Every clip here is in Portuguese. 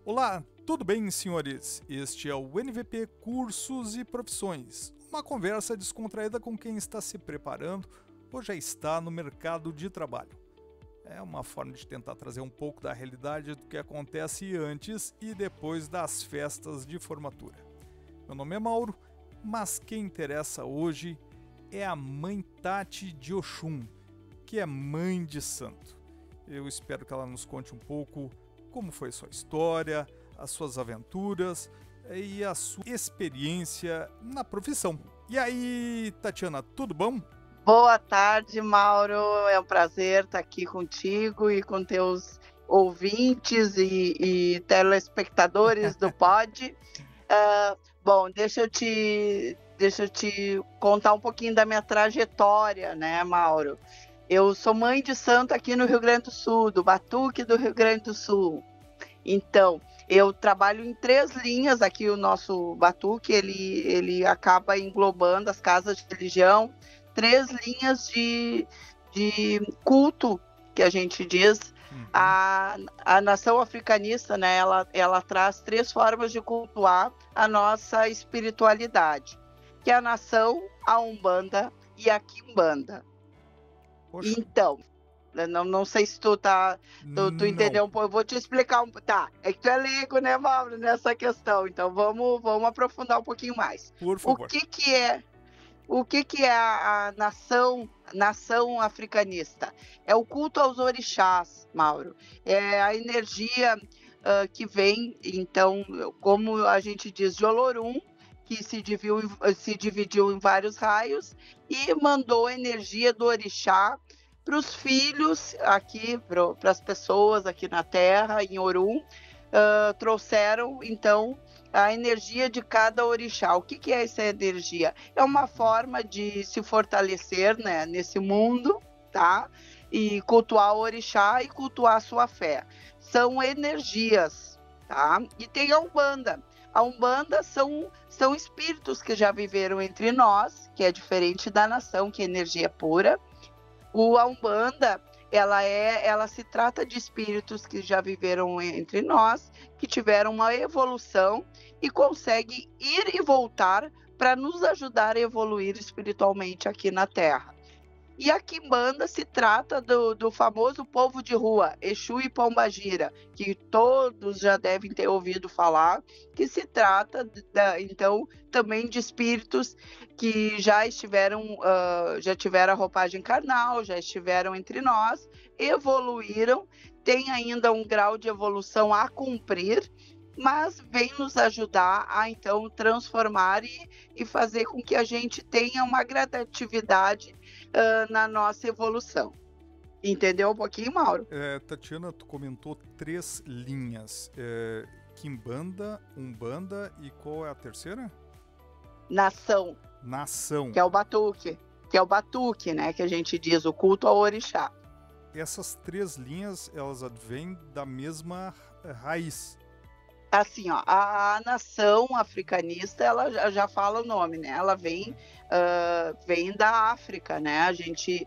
Olá, tudo bem, senhores? Este é o NVP Cursos e Profissões, uma conversa descontraída com quem está se preparando ou já está no mercado de trabalho. É uma forma de tentar trazer um pouco da realidade do que acontece antes e depois das festas de formatura. Meu nome é Mauro, mas quem interessa hoje é a mãe Tati de Oxum, que é mãe de santo. Eu espero que ela nos conte um pouco como foi sua história, as suas aventuras e a sua experiência na profissão. E aí, Tatiana, tudo bom? Boa tarde, Mauro. É um prazer estar aqui contigo e com teus ouvintes e telespectadores do Pod. Bom, deixa eu te contar um pouquinho da minha trajetória, né, Mauro? Eu sou mãe de santo aqui no Rio Grande do Sul, do Batuque do Rio Grande do Sul. Então, eu trabalho em 3 linhas aqui, o nosso Batuque, ele acaba englobando as casas de religião, 3 linhas de culto, que a gente diz. A nação africanista, né, ela traz 3 formas de cultuar a nossa espiritualidade, que é a nação, a Umbanda e a Quimbanda. Poxa. Então, não sei se tu entendeu um pouco. Eu vou te explicar Tá, é que tu é leigo, né, Mauro, nessa questão. Então vamos aprofundar um pouquinho mais. Por favor. O que é a nação africanista? É o culto aos orixás, Mauro. É a energia que vem, então, como a gente diz, de Olorum, que se dividiu em vários raios e mandou a energia do orixá para os filhos aqui, para as pessoas aqui na Terra, em Orum, trouxeram, então, a energia de cada orixá. O que é essa energia? É uma forma de se fortalecer, né, nesse mundo, tá? E cultuar o orixá e cultuar a sua fé. São energias, tá? E tem a Umbanda. A Umbanda são espíritos que já viveram entre nós, que é diferente da nação, que é energia pura. A Umbanda, ela se trata de espíritos que já viveram entre nós, que tiveram uma evolução e conseguem ir e voltar para nos ajudar a evoluir espiritualmente aqui na Terra. E a Quimbanda se trata do famoso povo de rua, Exu e Pombagira, que todos já devem ter ouvido falar, que se trata, então, também de espíritos que já tiveram a roupagem carnal, já estiveram entre nós, evoluíram, tem ainda um grau de evolução a cumprir, mas vem nos ajudar a, então, transformar e fazer com que a gente tenha uma gradatividade na nossa evolução. Entendeu um pouquinho, Mauro? Tatiana, tu comentou 3 linhas. Quimbanda, Umbanda e qual é a terceira? Nação. Nação. Que é o Batuque. Que é o Batuque, né? Que a gente diz, o culto ao orixá. Essas 3 linhas, elas vêm da mesma raiz. Assim, ó, a nação africanista, ela já fala o nome, né? Ela vem da África, né? A gente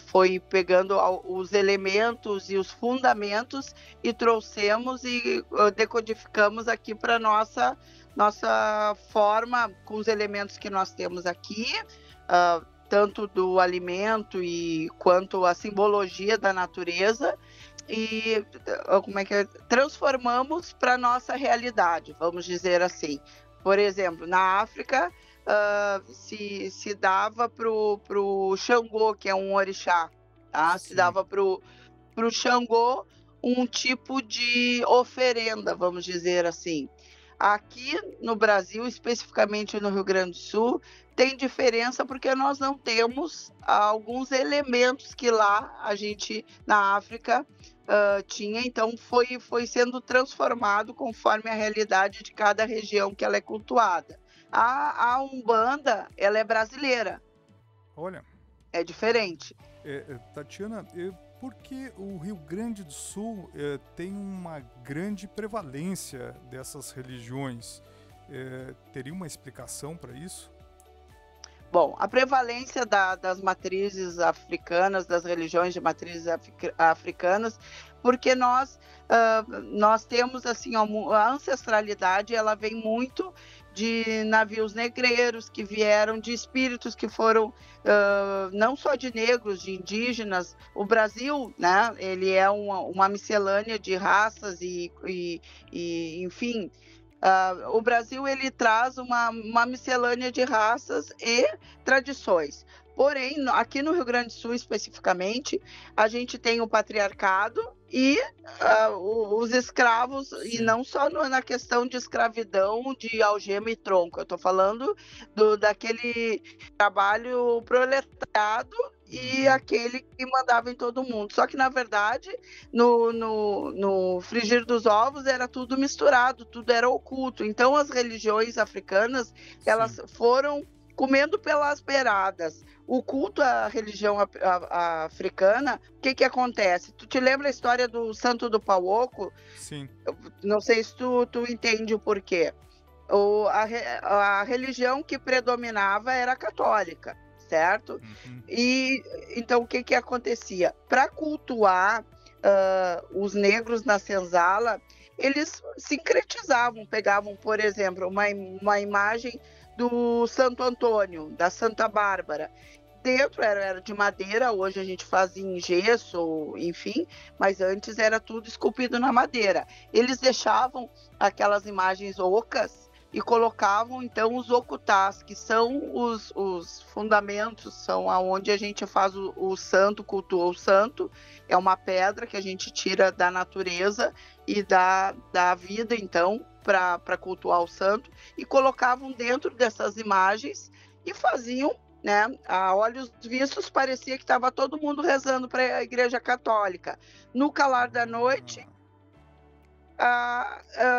foi pegando os elementos e os fundamentos e trouxemos e decodificamos aqui para nossa forma, com os elementos que nós temos aqui, tanto do alimento quanto a simbologia da natureza, e transformamos para a nossa realidade, vamos dizer assim. Por exemplo, na África, se dava para o Xangô, que é um orixá, tá? Se dava para o Xangô um tipo de oferenda, vamos dizer assim. Aqui no Brasil, especificamente no Rio Grande do Sul, tem diferença porque nós não temos alguns elementos que lá a gente, na África, tinha, então foi sendo transformado conforme a realidade de cada região que ela é cultuada. A Umbanda, ela é brasileira. Olha. É diferente. Tatiana, por que o Rio Grande do Sul tem uma grande prevalência dessas religiões? Teria uma explicação para isso? Bom, a prevalência das matrizes africanas, das religiões de matrizes africanas, porque nós temos assim a ancestralidade, ela vem muito de navios negreiros que vieram, de espíritos que foram não só de negros, de indígenas. O Brasil, né, ele é uma miscelânea de raças e enfim. O Brasil ele traz uma miscelânea de raças e tradições. Porém, aqui no Rio Grande do Sul, especificamente, a gente tem o patriarcado e os escravos, Sim. e não só na questão de escravidão, de algema e tronco. Eu estou falando daquele trabalho proletariado e aquele que mandava em todo mundo. Só que, na verdade, no frigir dos ovos era tudo misturado, tudo era oculto. Então, as religiões africanas, elas foram comendo pelas beiradas. O culto à religião africana, o que acontece? Tu te lembra a história do Santo do Pauoco? Sim. Não sei se tu entende o porquê. A religião que predominava era a católica, certo? E então o que acontecia? Para cultuar os negros na senzala, eles sincretizavam, pegavam, por exemplo, uma imagem do Santo Antônio, da Santa Bárbara. Dentro era de madeira, hoje a gente faz em gesso, enfim, mas antes era tudo esculpido na madeira. Eles deixavam aquelas imagens ocas e colocavam, então, os okutás, que são os fundamentos, são aonde a gente faz o santo, cultua o santo. É uma pedra que a gente tira da natureza e da vida, então, para cultuar o santo, e colocavam dentro dessas imagens e faziam, né, a olhos vistos, parecia que estava todo mundo rezando para a Igreja Católica. No calar da noite,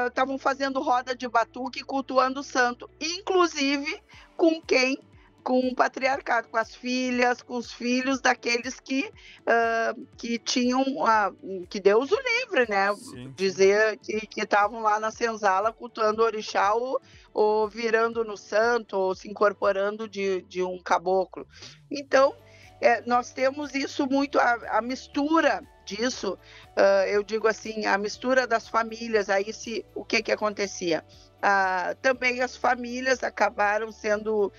estavam fazendo roda de batuque, cultuando o santo, inclusive com quem? Com o patriarcado, com as filhas, com os filhos daqueles que tinham, que Deus o livre, né? Sim. Dizer que estavam lá na senzala cultuando o orixá ou virando no santo, ou se incorporando de um caboclo. Então, nós temos isso muito, a mistura disso, eu digo assim, a mistura das famílias. Aí o que acontecia? Também as famílias acabaram sendo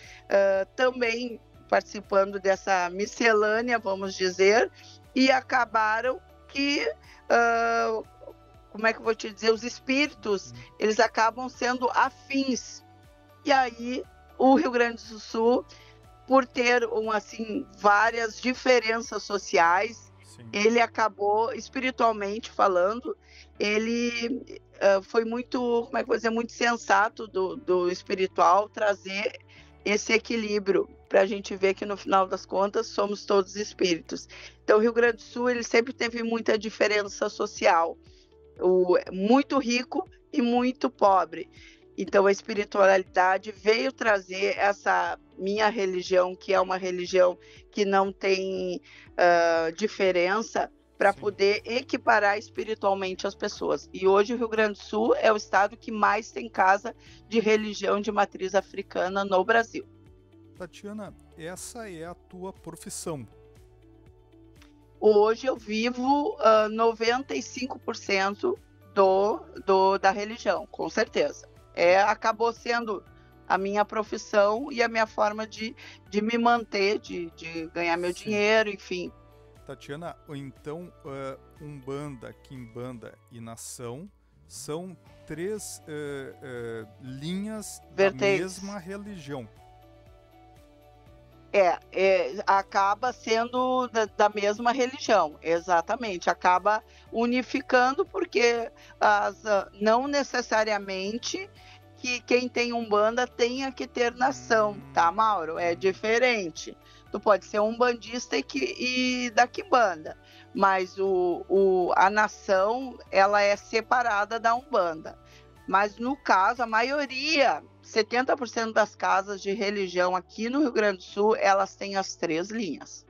também participando dessa miscelânea, vamos dizer, e acabaram que, como é que eu vou te dizer, os espíritos, eles acabam sendo afins. E aí o Rio Grande do Sul, por ter várias diferenças sociais, ele acabou, espiritualmente falando, ele foi muito, como é que eu vou dizer, muito sensato do espiritual trazer esse equilíbrio, para a gente ver que no final das contas somos todos espíritos. Então o Rio Grande do Sul, ele sempre teve muita diferença social, muito rico e muito pobre. Então a espiritualidade veio trazer essa minha religião, que é uma religião que não tem diferença, para poder equiparar espiritualmente as pessoas. E hoje o Rio Grande do Sul é o estado que mais tem casa de religião de matriz africana no Brasil. Tatiana, essa é a tua profissão? Hoje eu vivo 95% da religião, com certeza. Acabou sendo a minha profissão e a minha forma de me manter, de ganhar meu dinheiro, enfim. Tatiana, então Umbanda, Quimbanda e Nação são três linhas vertentes da mesma religião. Acaba sendo da mesma religião, exatamente. Acaba unificando, porque não necessariamente que quem tem Umbanda tenha que ter nação, tá, Mauro? É diferente. Tu pode ser umbandista e da Quimbanda, mas a nação, ela é separada da Umbanda. Mas no caso, a maioria, 70% das casas de religião aqui no Rio Grande do Sul, elas têm as três linhas.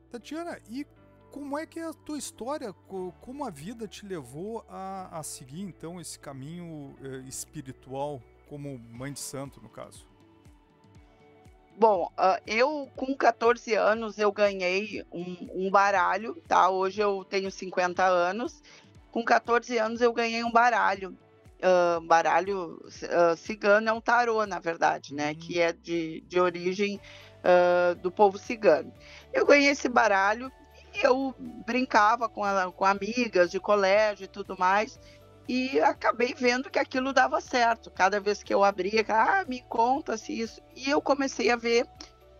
Tatiana, e como é que é a tua história? Como a vida te levou a seguir, então, esse caminho espiritual, como mãe de santo, no caso? Bom, eu com 14 anos eu ganhei um baralho, tá? Hoje eu tenho 50 anos. Com 14 anos eu ganhei um baralho. Baralho cigano, é um tarô, na verdade, né? Hum, Que é de origem do povo cigano. Eu ganhei esse baralho e eu brincava com amigas de colégio e tudo mais. E acabei vendo que aquilo dava certo. Cada vez que eu abria, me conta-se isso. E eu comecei a ver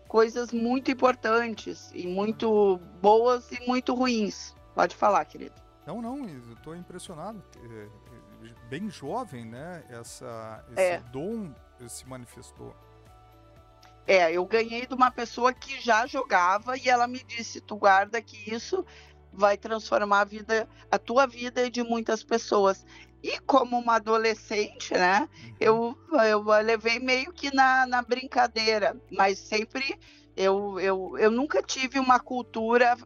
coisas muito importantes e olha. muito boas e muito ruins. Pode falar, querido. Não, não, eu estou impressionado. Bem jovem, né? Esse É, dom se manifestou. eu ganhei de uma pessoa que já jogava e ela me disse: "Tu guarda que isso vai transformar a tua vida e de muitas pessoas". E como uma adolescente, né, Uhum. eu a levei meio que na brincadeira, mas sempre eu nunca tive uma cultura,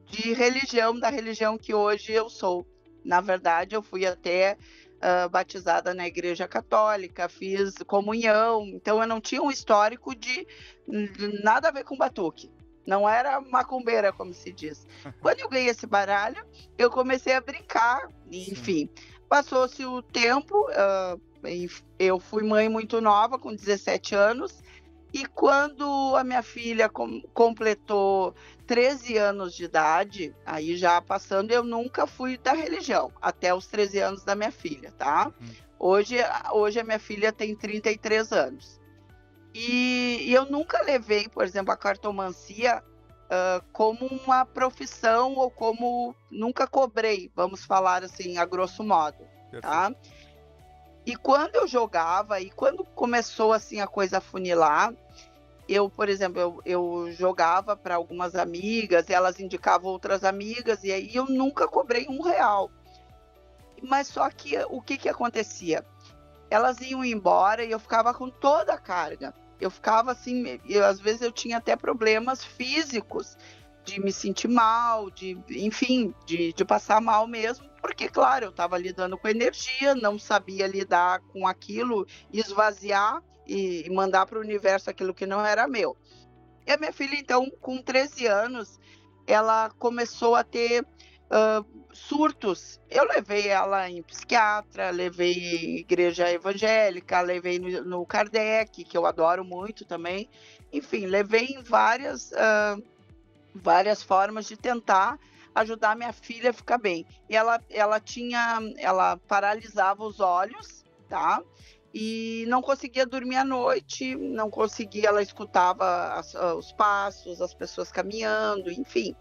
de religião, da religião que hoje eu sou. Na verdade, eu fui até, batizada na igreja católica, fiz comunhão, então eu não tinha um histórico de nada a ver com batuque. Não era macumbeira, como se diz. Quando eu ganhei esse baralho, eu comecei a brincar, Sim. enfim. Passou-se o tempo, eu fui mãe muito nova, com 17 anos, e quando a minha filha completou 13 anos de idade, aí já passando, eu nunca fui da religião, até os 13 anos da minha filha, tá? Uhum. Hoje a minha filha tem 33 anos. E eu nunca levei, por exemplo, a cartomancia, como uma profissão ou como nunca cobrei, vamos falar assim, a grosso modo, Perfeito. tá? E quando eu jogava e quando começou, assim, a coisa a funilar, por exemplo, eu jogava para algumas amigas, e elas indicavam outras amigas, e aí eu nunca cobrei R$ 1. Mas só que o que que acontecia? Elas iam embora e eu ficava com toda a carga. Eu ficava assim, às vezes eu tinha até problemas físicos, de me sentir mal, enfim, de passar mal mesmo, porque, claro, eu estava lidando com energia, não sabia lidar com aquilo, esvaziar e mandar para o universo aquilo que não era meu. E a minha filha, então, com 13 anos, ela começou a ter, surtos. Eu levei ela em psiquiatra, levei em igreja evangélica, levei no Kardec, que eu adoro muito também. Enfim, levei em várias formas de tentar ajudar minha filha a ficar bem. E ela paralisava os olhos, tá, e não conseguia dormir à noite, não conseguia, ela escutava os passos, as pessoas caminhando, enfim,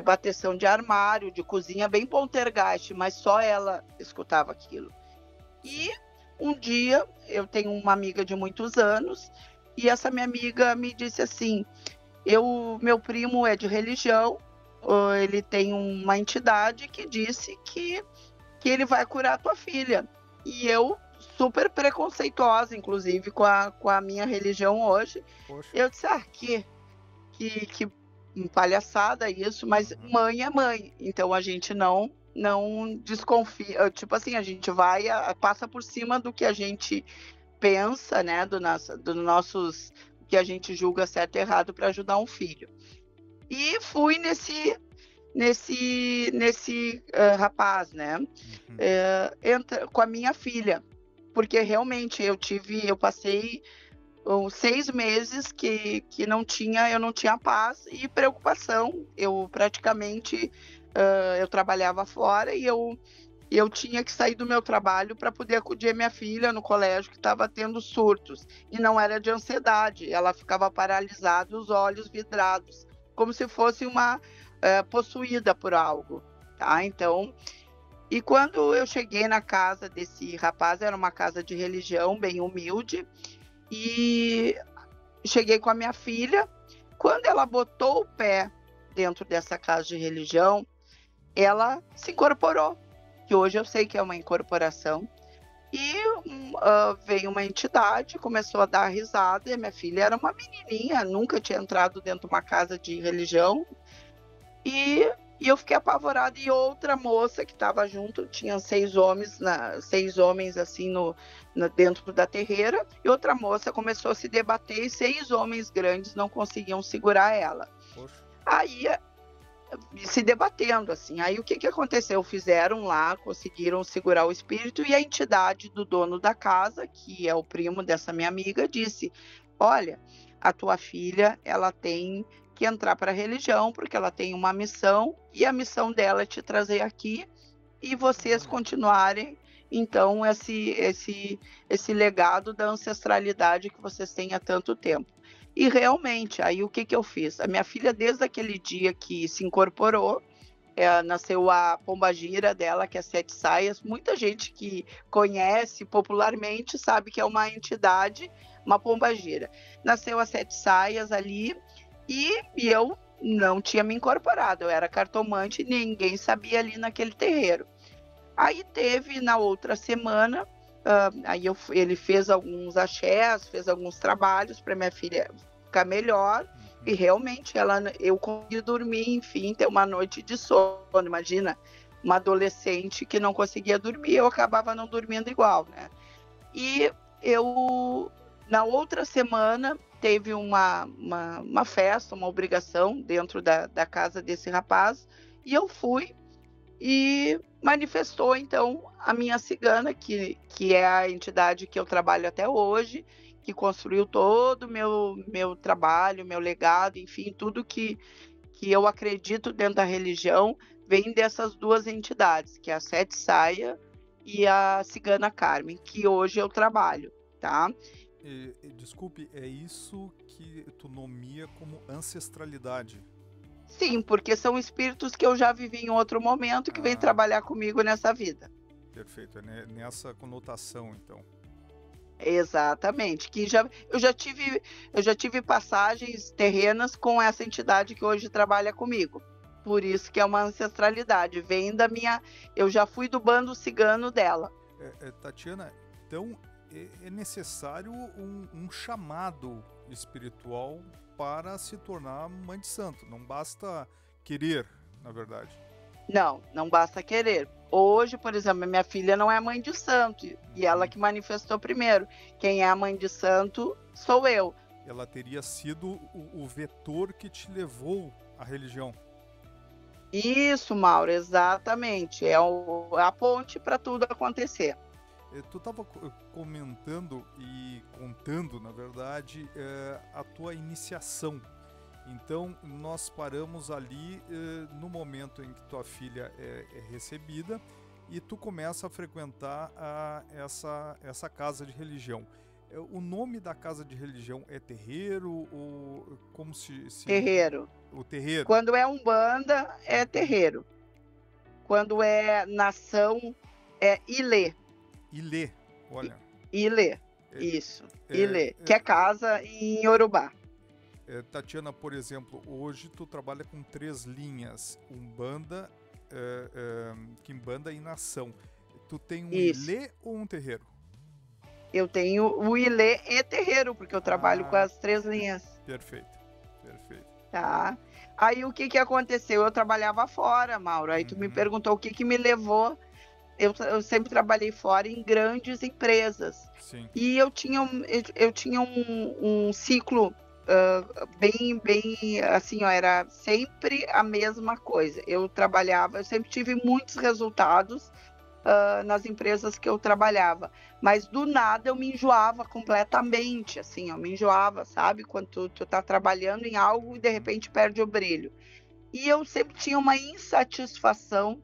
bateção de armário, de cozinha, bem poltergeist, mas só ela escutava aquilo. E Sim. um dia, eu tenho uma amiga de muitos anos, e essa minha amiga me disse assim: meu primo é de religião, ele tem uma entidade que disse que ele vai curar a tua filha. E eu, super preconceituosa, inclusive, com a minha religião hoje, Poxa. eu disse: que palhaçada isso, mas Uhum. mãe é mãe, então a gente não desconfia, tipo assim, a gente vai, passa por cima do que a gente pensa, né, dos nossos, que a gente julga certo e errado para ajudar um filho. E fui nesse rapaz, né, Uhum. com a minha filha, porque realmente eu passei 6 meses que eu não tinha paz e preocupação. Eu praticamente, eu trabalhava fora e eu tinha que sair do meu trabalho para poder acudir a minha filha no colégio, que estava tendo surtos. E não era de ansiedade, ela ficava paralisada, os olhos vidrados, como se fosse uma possuída por algo, tá? Então, e quando eu cheguei na casa desse rapaz, era uma casa de religião bem humilde, e cheguei com a minha filha. Quando ela botou o pé dentro dessa casa de religião, ela se incorporou, que hoje eu sei que é uma incorporação. E veio uma entidade, começou a dar risada, e a minha filha era uma menininha, nunca tinha entrado dentro de uma casa de religião, e E eu fiquei apavorada, e outra moça que estava junto, tinha 6 homens assim dentro da terreira, e outra moça começou a se debater, e 6 homens grandes não conseguiam segurar ela. Poxa. Aí, se debatendo, assim, aí o que aconteceu? Fizeram lá, conseguiram segurar o espírito, e a entidade do dono da casa, que é o primo dessa minha amiga, disse: olha, a tua filha, ela tem que entrar para a religião, porque ela tem uma missão, e a missão dela é te trazer aqui, e vocês continuarem, então, esse legado da ancestralidade que vocês têm há tanto tempo. E realmente, aí o que eu fiz? A minha filha, desde aquele dia que se incorporou, nasceu a pombagira dela, que é 7 saias. Muita gente que conhece popularmente sabe que é uma entidade, uma pombagira. Nasceu a 7 saias ali, e eu não tinha me incorporado, eu era cartomante, ninguém sabia ali naquele terreiro. Aí teve na outra semana, ele fez alguns axés, fez alguns trabalhos para minha filha ficar melhor, e realmente eu consegui dormir, enfim, ter uma noite de sono. Imagina, uma adolescente que não conseguia dormir, eu acabava não dormindo igual, né? E na outra semana, teve uma festa, uma obrigação dentro da casa desse rapaz, e eu fui, e manifestou, então, a minha cigana, que é a entidade que eu trabalho até hoje, que construiu todo o meu trabalho, meu legado, enfim, tudo que eu acredito dentro da religião, vem dessas 2 entidades, que é a 7 Saia e a Cigana Carmen, que hoje eu trabalho, tá? Desculpe, é isso que tu nomia como ancestralidade? Sim, porque são espíritos que eu já vivi em outro momento, que vêm trabalhar comigo nessa vida. Perfeito, é nessa conotação, então. Exatamente, eu já tive passagens terrenas com essa entidade que hoje trabalha comigo. Por isso que é uma ancestralidade, vem da minha... Eu já fui do bando cigano dela. Tatiana, então é necessário um chamado espiritual para se tornar mãe de santo. Não basta querer, na verdade. Não basta querer. Hoje, por exemplo, minha filha não é mãe de santo, e ela que manifestou primeiro. Quem é a mãe de santo sou eu. Ela teria sido o vetor que te levou à religião. Isso, Mauro, exatamente. É a ponte para tudo acontecer. Tu estava comentando e contando, na verdade, a tua iniciação. Então, nós paramos ali no momento em que tua filha é recebida e tu começa a frequentar essa casa de religião. O nome da casa de religião é terreiro ou como se... Terreiro. O terreiro. Quando é umbanda, é terreiro. Quando é nação, é ilê. Ilê, olha. Ilê, isso. Ilê, que é casa em Yorubá. Tatiana, por exemplo, hoje tu trabalha com 3 linhas, Umbanda, Quimbanda e Nação. Tu tem um ilê ou um terreiro? Eu tenho o ilê e terreiro, porque eu trabalho com as 3 linhas. Perfeito. Tá. Aí o que aconteceu? Eu trabalhava fora, Mauro. Aí tu me perguntou o que me levou. Eu sempre trabalhei fora em grandes empresas. Sim. E eu tinha um ciclo bem assim, ó, era sempre a mesma coisa. Eu sempre tive muitos resultados nas empresas que eu trabalhava, mas do nada eu me enjoava completamente, assim, eu me enjoava, sabe? Quando tu tá trabalhando em algo e de repente perde o brilho. E eu sempre tinha uma insatisfação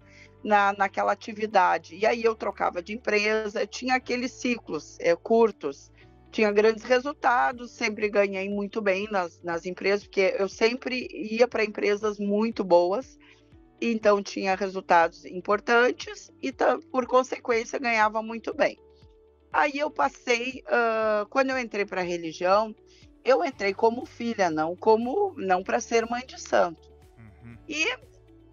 naquela atividade. E aí eu trocava de empresa, tinha aqueles ciclos curtos, tinha grandes resultados, sempre ganhei muito bem nas empresas, porque eu sempre ia para empresas muito boas, então tinha resultados importantes e, por consequência, ganhava muito bem. Aí eu passei, quando eu entrei para a religião, eu entrei como filha, não para ser mãe de santo. E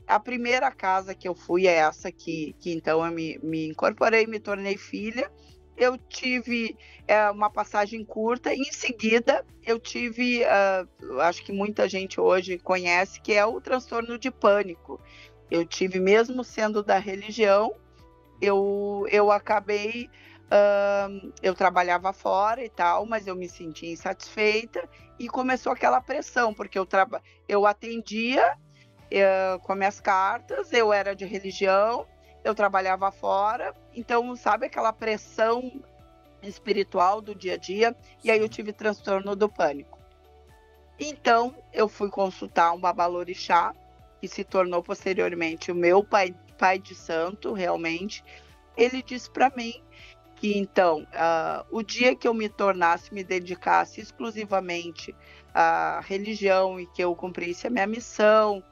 a primeira casa que eu fui é essa que então eu me incorporei, me tornei filha. Eu tive uma passagem curta, em seguida eu tive, acho que muita gente hoje conhece, que é o transtorno de pânico. Eu tive, mesmo sendo da religião, eu acabei, eu trabalhava fora e tal, mas eu me sentia insatisfeita e começou aquela pressão, porque eu atendia com as minhas cartas, eu era de religião, eu trabalhava fora, então, sabe aquela pressão espiritual do dia a dia, e aí eu Sim. tive transtorno do pânico. Então, eu fui consultar um babalorixá, que se tornou posteriormente o meu pai de santo, realmente. Ele disse para mim que, então, o dia que eu me dedicasse exclusivamente à religião e que eu cumprisse a minha missão,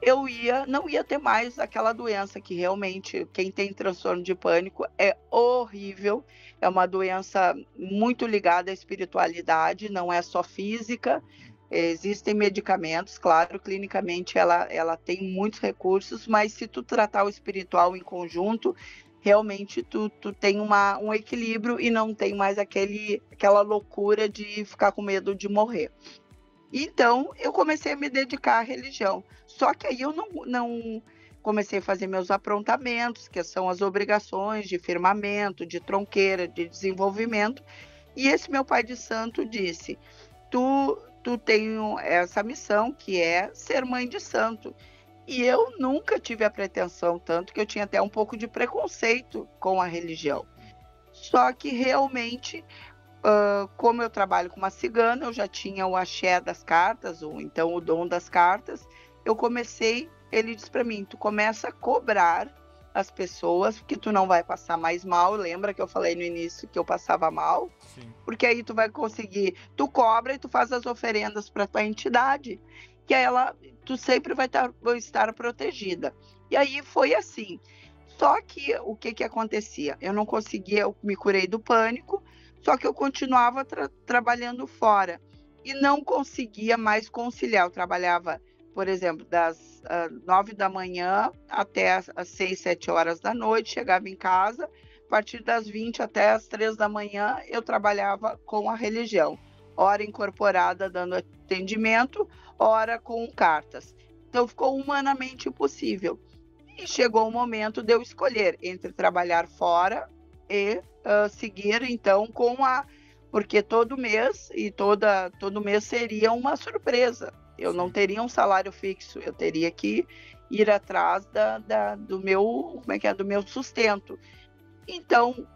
eu não ia ter mais aquela doença que realmente quem tem transtorno de pânico é horrível, é uma doença muito ligada à espiritualidade, não é só física, existem medicamentos, claro, clinicamente ela tem muitos recursos, mas se tu tratar o espiritual em conjunto, realmente tu tem um equilíbrio e não tem mais aquela loucura de ficar com medo de morrer. Então, eu comecei a me dedicar à religião. Só que aí eu não comecei a fazer meus aprontamentos, que são as obrigações de firmamento, de tronqueira, de desenvolvimento. E esse meu pai de santo disse: tu tem essa missão que é ser mãe de santo. E eu nunca tive a pretensão, tanto que eu tinha até um pouco de preconceito com a religião. Só que realmente, como eu trabalho com uma cigana, eu já tinha o axé das cartas, ou então o dom das cartas, ele disse para mim, tu começa a cobrar as pessoas, porque tu não vai passar mais mal, lembra que eu falei no início que eu passava mal? Sim. Porque aí tu vai conseguir, tu cobra e tu faz as oferendas para tua entidade, que tu sempre vai estar protegida. E aí foi assim. Só que o que acontecia? Eu não conseguia, eu me curei do pânico, só que eu continuava trabalhando fora e não conseguia mais conciliar. Eu trabalhava, por exemplo, das 9 da manhã até as 6, 7 horas da noite, chegava em casa, a partir das 20 até as 3 da manhã eu trabalhava com a religião, hora incorporada dando atendimento, hora com cartas. Então ficou humanamente impossível. E chegou o momento de eu escolher entre trabalhar fora e seguir, então, porque todo mês todo mês seria uma surpresa. Eu não teria um salário fixo, eu teria que ir atrás do meu sustento. Então,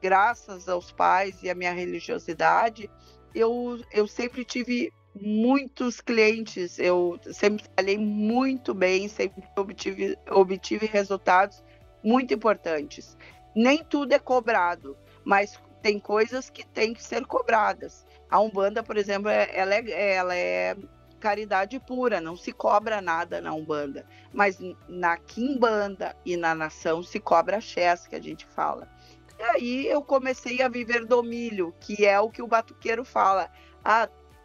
graças aos pais e à minha religiosidade, eu sempre tive muitos clientes, eu sempre trabalhei muito bem, sempre obtive resultados muito importantes. Nem tudo é cobrado, mas tem coisas que têm que ser cobradas. A Umbanda, por exemplo, ela é caridade pura, não se cobra nada na Umbanda, mas na Quimbanda e na Nação se cobra axés, que a gente fala. E aí eu comecei a viver do milho, que é o que o batuqueiro fala.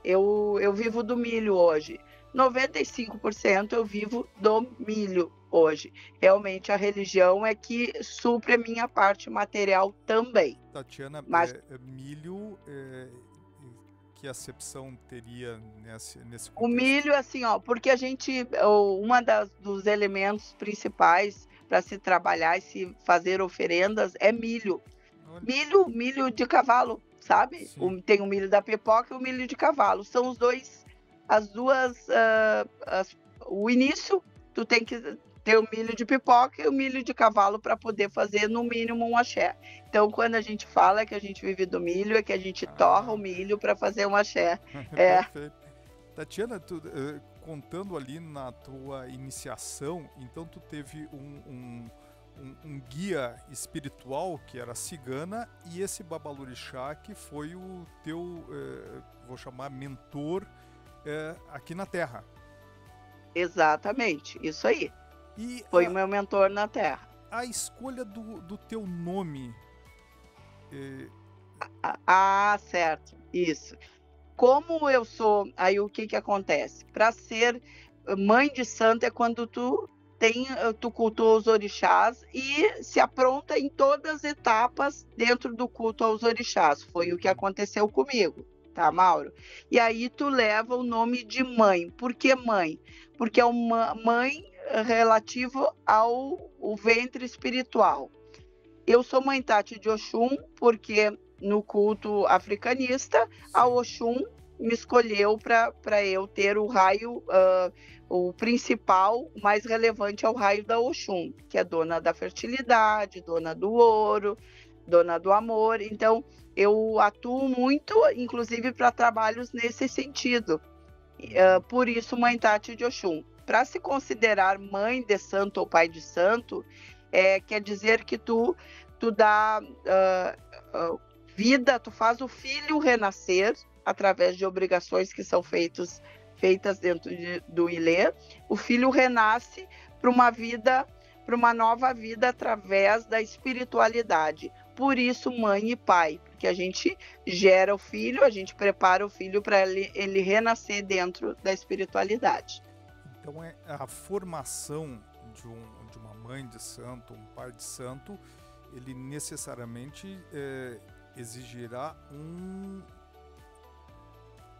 Eu vivo do milho hoje. 95% eu vivo do milho hoje. Realmente a religião é que supre a minha parte material também. Tatiana, Mas milho, que acepção teria nesse o contexto? milho, assim, porque dos elementos principais para se trabalhar e se fazer oferendas é milho. Olha. Milho de cavalo, sabe? Sim. Tem o milho da pipoca e o milho de cavalo. São o início, tu tem que ter o milho de pipoca e o milho de cavalo para poder fazer, no mínimo, um axé. Então, quando a gente fala que a gente vive do milho, é que a gente torra o milho para fazer um axé. Perfeito. Tatiana, contando ali na tua iniciação, então tu teve um guia espiritual que era cigana e esse babalorixá que foi o teu, vou chamar, mentor aqui na Terra. Exatamente, isso aí. E foi o meu mentor na Terra. A escolha do teu nome... Certo, isso. Como eu sou, aí o que acontece? Para ser mãe de santo é quando tu cultua os orixás e se apronta em todas as etapas dentro do culto aos orixás. Foi o que aconteceu comigo, tá, Mauro? E aí tu leva o nome de mãe. Por que mãe? Porque mãe relativo ao o ventre espiritual. Eu sou mãe Tati de Oxum, porque no culto africanista, a Oxum me escolheu para eu ter o raio, o principal, o mais relevante é o raio da Oxum, que é dona da fertilidade, dona do ouro, dona do amor. Então, eu atuo muito, inclusive, para trabalhos nesse sentido. Por isso, mãe Tati de Oxum. Para se considerar mãe de santo ou pai de santo, quer dizer que tu dá vida, tu faz o filho renascer através de obrigações que são feitas dentro do Ilê. O filho renasce para uma vida, para uma nova vida através da espiritualidade. Por isso, mãe e pai, porque a gente gera o filho, a gente prepara o filho para ele renascer dentro da espiritualidade. Então, a formação de uma mãe de santo, um pai de santo, ele necessariamente exigirá um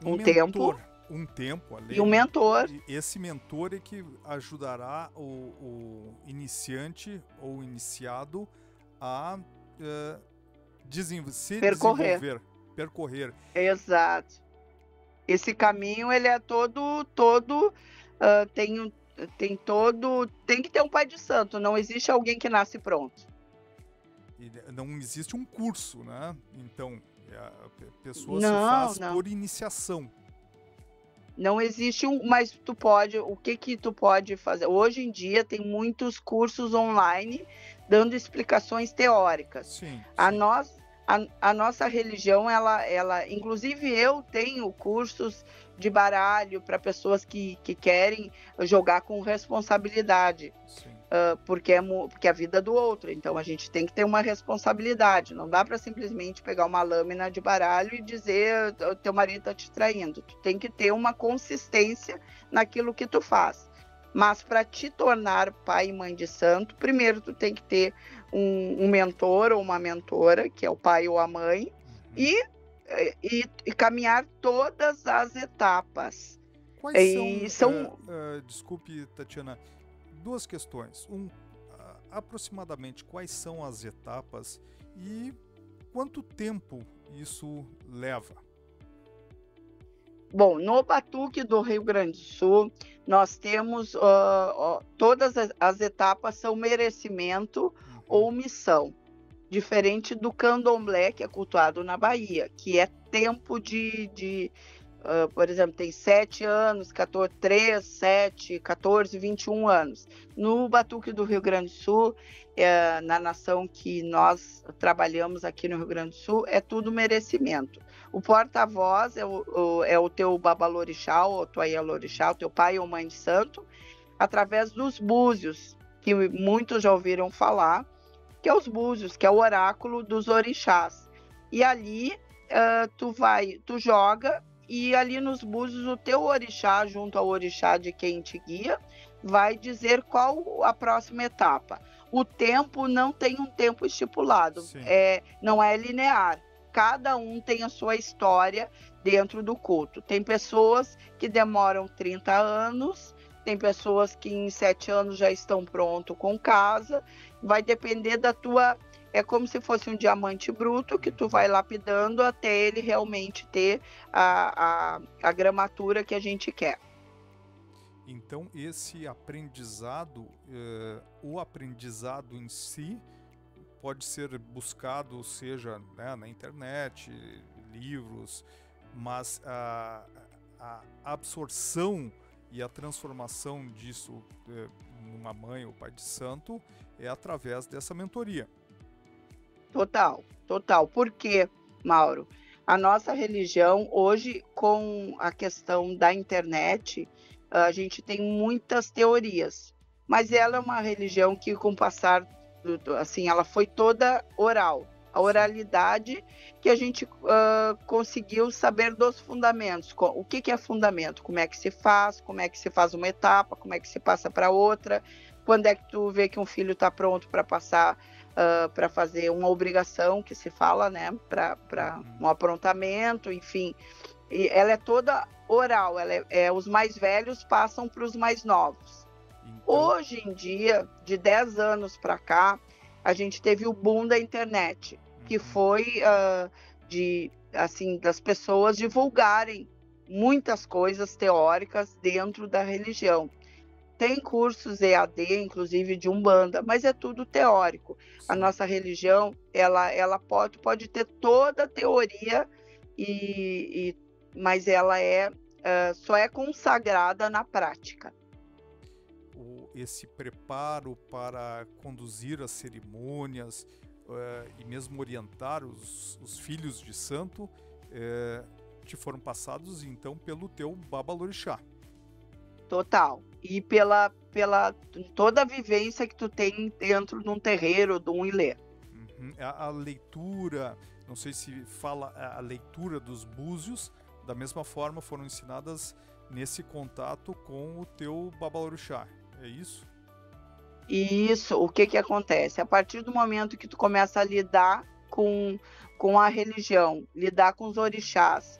mentor, um tempo além. E um mentor. Esse mentor é que ajudará o iniciante ou iniciado a percorrer. Exato. Esse caminho, ele é todo tem que ter um pai de santo. Não existe alguém que nasce pronto. E não existe um curso, né? Então, a pessoa se faz por iniciação. Não existe mas tu pode, o que tu pode fazer? Hoje em dia tem muitos cursos online dando explicações teóricas. Sim. A nossa religião, ela, inclusive eu tenho cursos de baralho para pessoas que querem jogar com responsabilidade. Porque é a vida do outro, então a gente tem que ter uma responsabilidade, não dá para simplesmente pegar uma lâmina de baralho e dizer o teu marido está te traindo, tu tem que ter uma consistência naquilo que tu faz. Mas para te tornar pai e mãe de santo, primeiro tu tem que ter um mentor ou uma mentora, que é o pai ou a mãe, e caminhar todas as etapas. Quais são... desculpe, Tatiana, duas questões. Aproximadamente quais são as etapas e quanto tempo isso leva? Bom, no Batuque do Rio Grande do Sul, nós temos todas as etapas são merecimento ou missão, diferente do candomblé, que é cultuado na Bahia, que é tempo por exemplo, tem 7 anos, 14, 3, 7, 14, 21 anos. No Batuque do Rio Grande do Sul, na nação que nós trabalhamos aqui no Rio Grande do Sul, é tudo merecimento. O porta-voz é o teu babalorixá, ou tua ialorixá, o teu pai ou mãe de santo, através dos búzios, que muitos já ouviram falar, que é os búzios, que é o oráculo dos orixás. E ali tu joga, e ali nos búzios o teu orixá, junto ao orixá de quem te guia, vai dizer qual a próxima etapa. O tempo não tem um tempo estipulado, não é linear. Cada um tem a sua história dentro do culto. Tem pessoas que demoram 30 anos, tem pessoas que em 7 anos já estão prontos com casa, vai depender da tua... É como se fosse um diamante bruto que tu vai lapidando até ele realmente ter a gramatura que a gente quer. Então, esse aprendizado, o aprendizado em si, pode ser buscado, seja, né, na internet, livros, mas a absorção e a transformação disso numa mãe ou pai de santo é através dessa mentoria. Total. Por quê, Mauro? A nossa religião, hoje, com a questão da internet, a gente tem muitas teorias, mas ela é uma religião que, com o passar, assim, ela foi toda oral. A oralidade que a gente conseguiu saber dos fundamentos. O que é fundamento? Como é que se faz uma etapa, como é que se passa para outra, quando é que tu vê que um filho está pronto para passar... para fazer uma obrigação que se fala, né, para um aprontamento, enfim. E ela é toda oral, os mais velhos passam para os mais novos. Então, Hoje em dia, de 10 anos para cá, a gente teve o boom da internet, que uhum, foi das pessoas divulgarem muitas coisas teóricas dentro da religião. Tem cursos EAD, inclusive de Umbanda, mas é tudo teórico. A sim. nossa religião, ela pode ter toda a teoria, e, mas ela só é consagrada na prática. Esse preparo para conduzir as cerimônias e mesmo orientar os filhos de santo te foram passados então pelo teu babalorixá. Total. E pela toda a vivência que tu tem dentro de um terreiro, de um ilê. Uhum. A leitura, não sei se fala a leitura dos búzios, da mesma forma foram ensinadas nesse contato com o teu babalorixá, é isso? E isso, o que acontece? A partir do momento que tu começa a lidar com a religião, lidar com os orixás,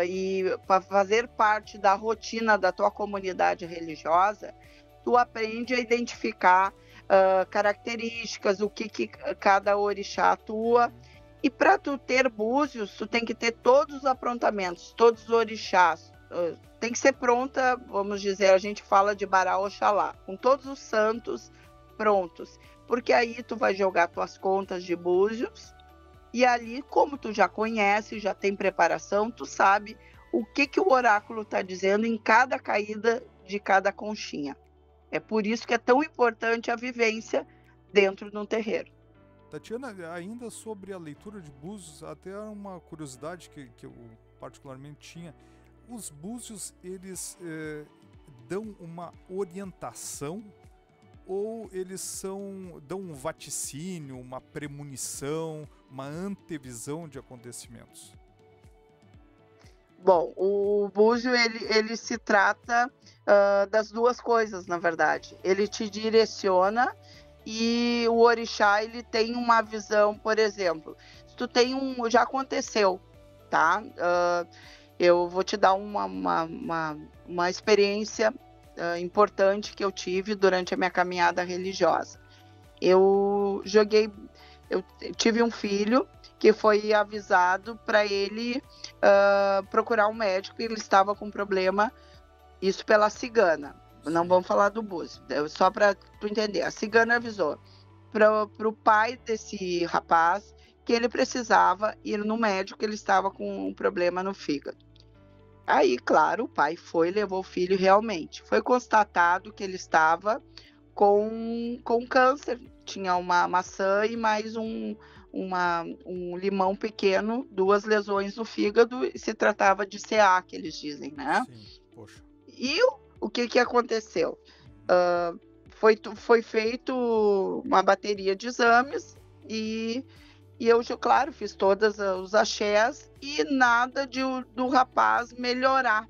e para fazer parte da rotina da tua comunidade religiosa, tu aprende a identificar características, o que cada orixá atua. E para tu ter búzios, tu tem que ter todos os aprontamentos, todos os orixás. Tem que ser pronta, vamos dizer, a gente fala de Bará Oxalá, com todos os santos prontos. Porque aí tu vai jogar tuas contas de búzios, e ali, como tu já conhece, já tem preparação, tu sabe o que o oráculo está dizendo em cada caída de cada conchinha. É por isso que é tão importante a vivência dentro de um terreiro. Tatiana, ainda sobre a leitura de búzios, até uma curiosidade que eu particularmente tinha. Os búzios, eles dão uma orientação ou eles dão um vaticínio, uma premonição, uma antevisão de acontecimentos? Bom, o búzio, ele se trata das duas coisas, na verdade. Ele te direciona, e o orixá, ele tem uma visão, por exemplo, se tu tem já aconteceu, tá? Eu vou te dar uma experiência importante que eu tive durante a minha caminhada religiosa. Eu tive um filho que foi avisado para ele procurar um médico, e ele estava com problema, isso pela cigana. Não Sim. vamos falar do búzio, só para tu entender. A cigana avisou para o pai desse rapaz que ele precisava ir no médico, ele estava com um problema no fígado. Aí, claro, o pai foi, levou o filho, realmente. Foi constatado que ele estava com câncer. Tinha uma maçã e mais um limão pequeno, 2 lesões no fígado, e se tratava de CA, que eles dizem, né? Sim, poxa. E o que aconteceu? Uhum. Foi feito uma bateria de exames, e eu, claro, fiz todos os axés e nada do rapaz melhorar.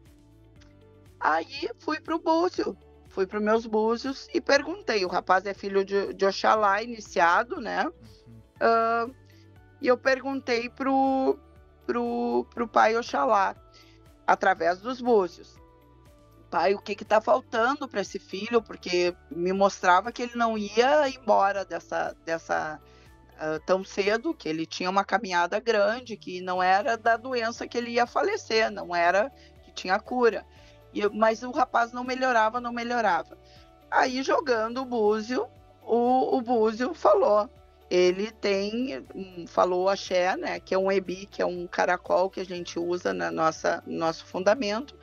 Aí fui para o búzio, fui para os meus búzios e perguntei. O rapaz é filho de Oxalá, iniciado, né? Uhum. E eu perguntei pro pai Oxalá, através dos búzios: pai, o que está faltando para esse filho? Porque me mostrava que ele não ia embora tão cedo, que ele tinha uma caminhada grande, que não era da doença que ele ia falecer, não era que tinha cura. Mas o rapaz não melhorava. Aí, jogando o búzio, o búzio falou. Ele falou axé, né, que é um ebi, que é um caracol que a gente usa no nosso fundamento.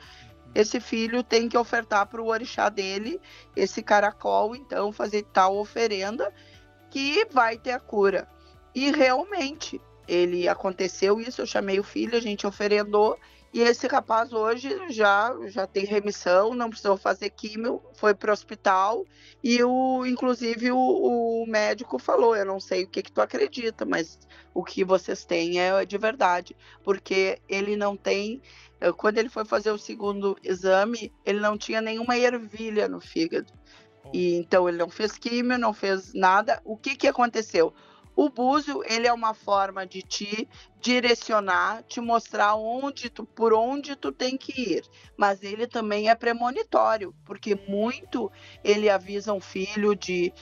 Esse filho tem que ofertar para o orixá dele esse caracol, então fazer tal oferenda que vai ter a cura. E realmente, aconteceu isso, eu chamei o filho, a gente oferendou, e esse rapaz hoje já tem remissão, não precisou fazer químio, foi para o hospital, e inclusive o médico falou: eu não sei o que tu acredita, mas o que vocês têm é de verdade, porque ele não tem, quando ele foi fazer o segundo exame, ele não tinha nenhuma ervilha no fígado. Oh. E então ele não fez químio, não fez nada. O que aconteceu? O búzio, ele é uma forma de te direcionar, te mostrar por onde tu tem que ir, mas ele também é premonitório, porque muito ele avisa um filho de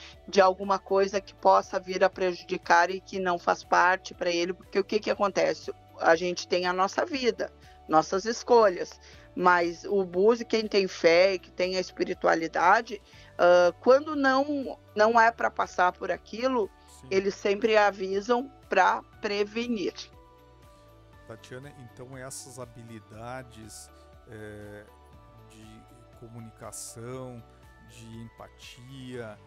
alguma coisa que possa vir a prejudicar e que não faz parte para ele, porque o que que acontece? A gente tem a nossa vida, nossas escolhas, mas o búzio, quem tem fé e que tem a espiritualidade, quando não é para passar por aquilo, Sim. eles sempre avisam para prevenir. Tatiana, então essas habilidades de comunicação, de empatia,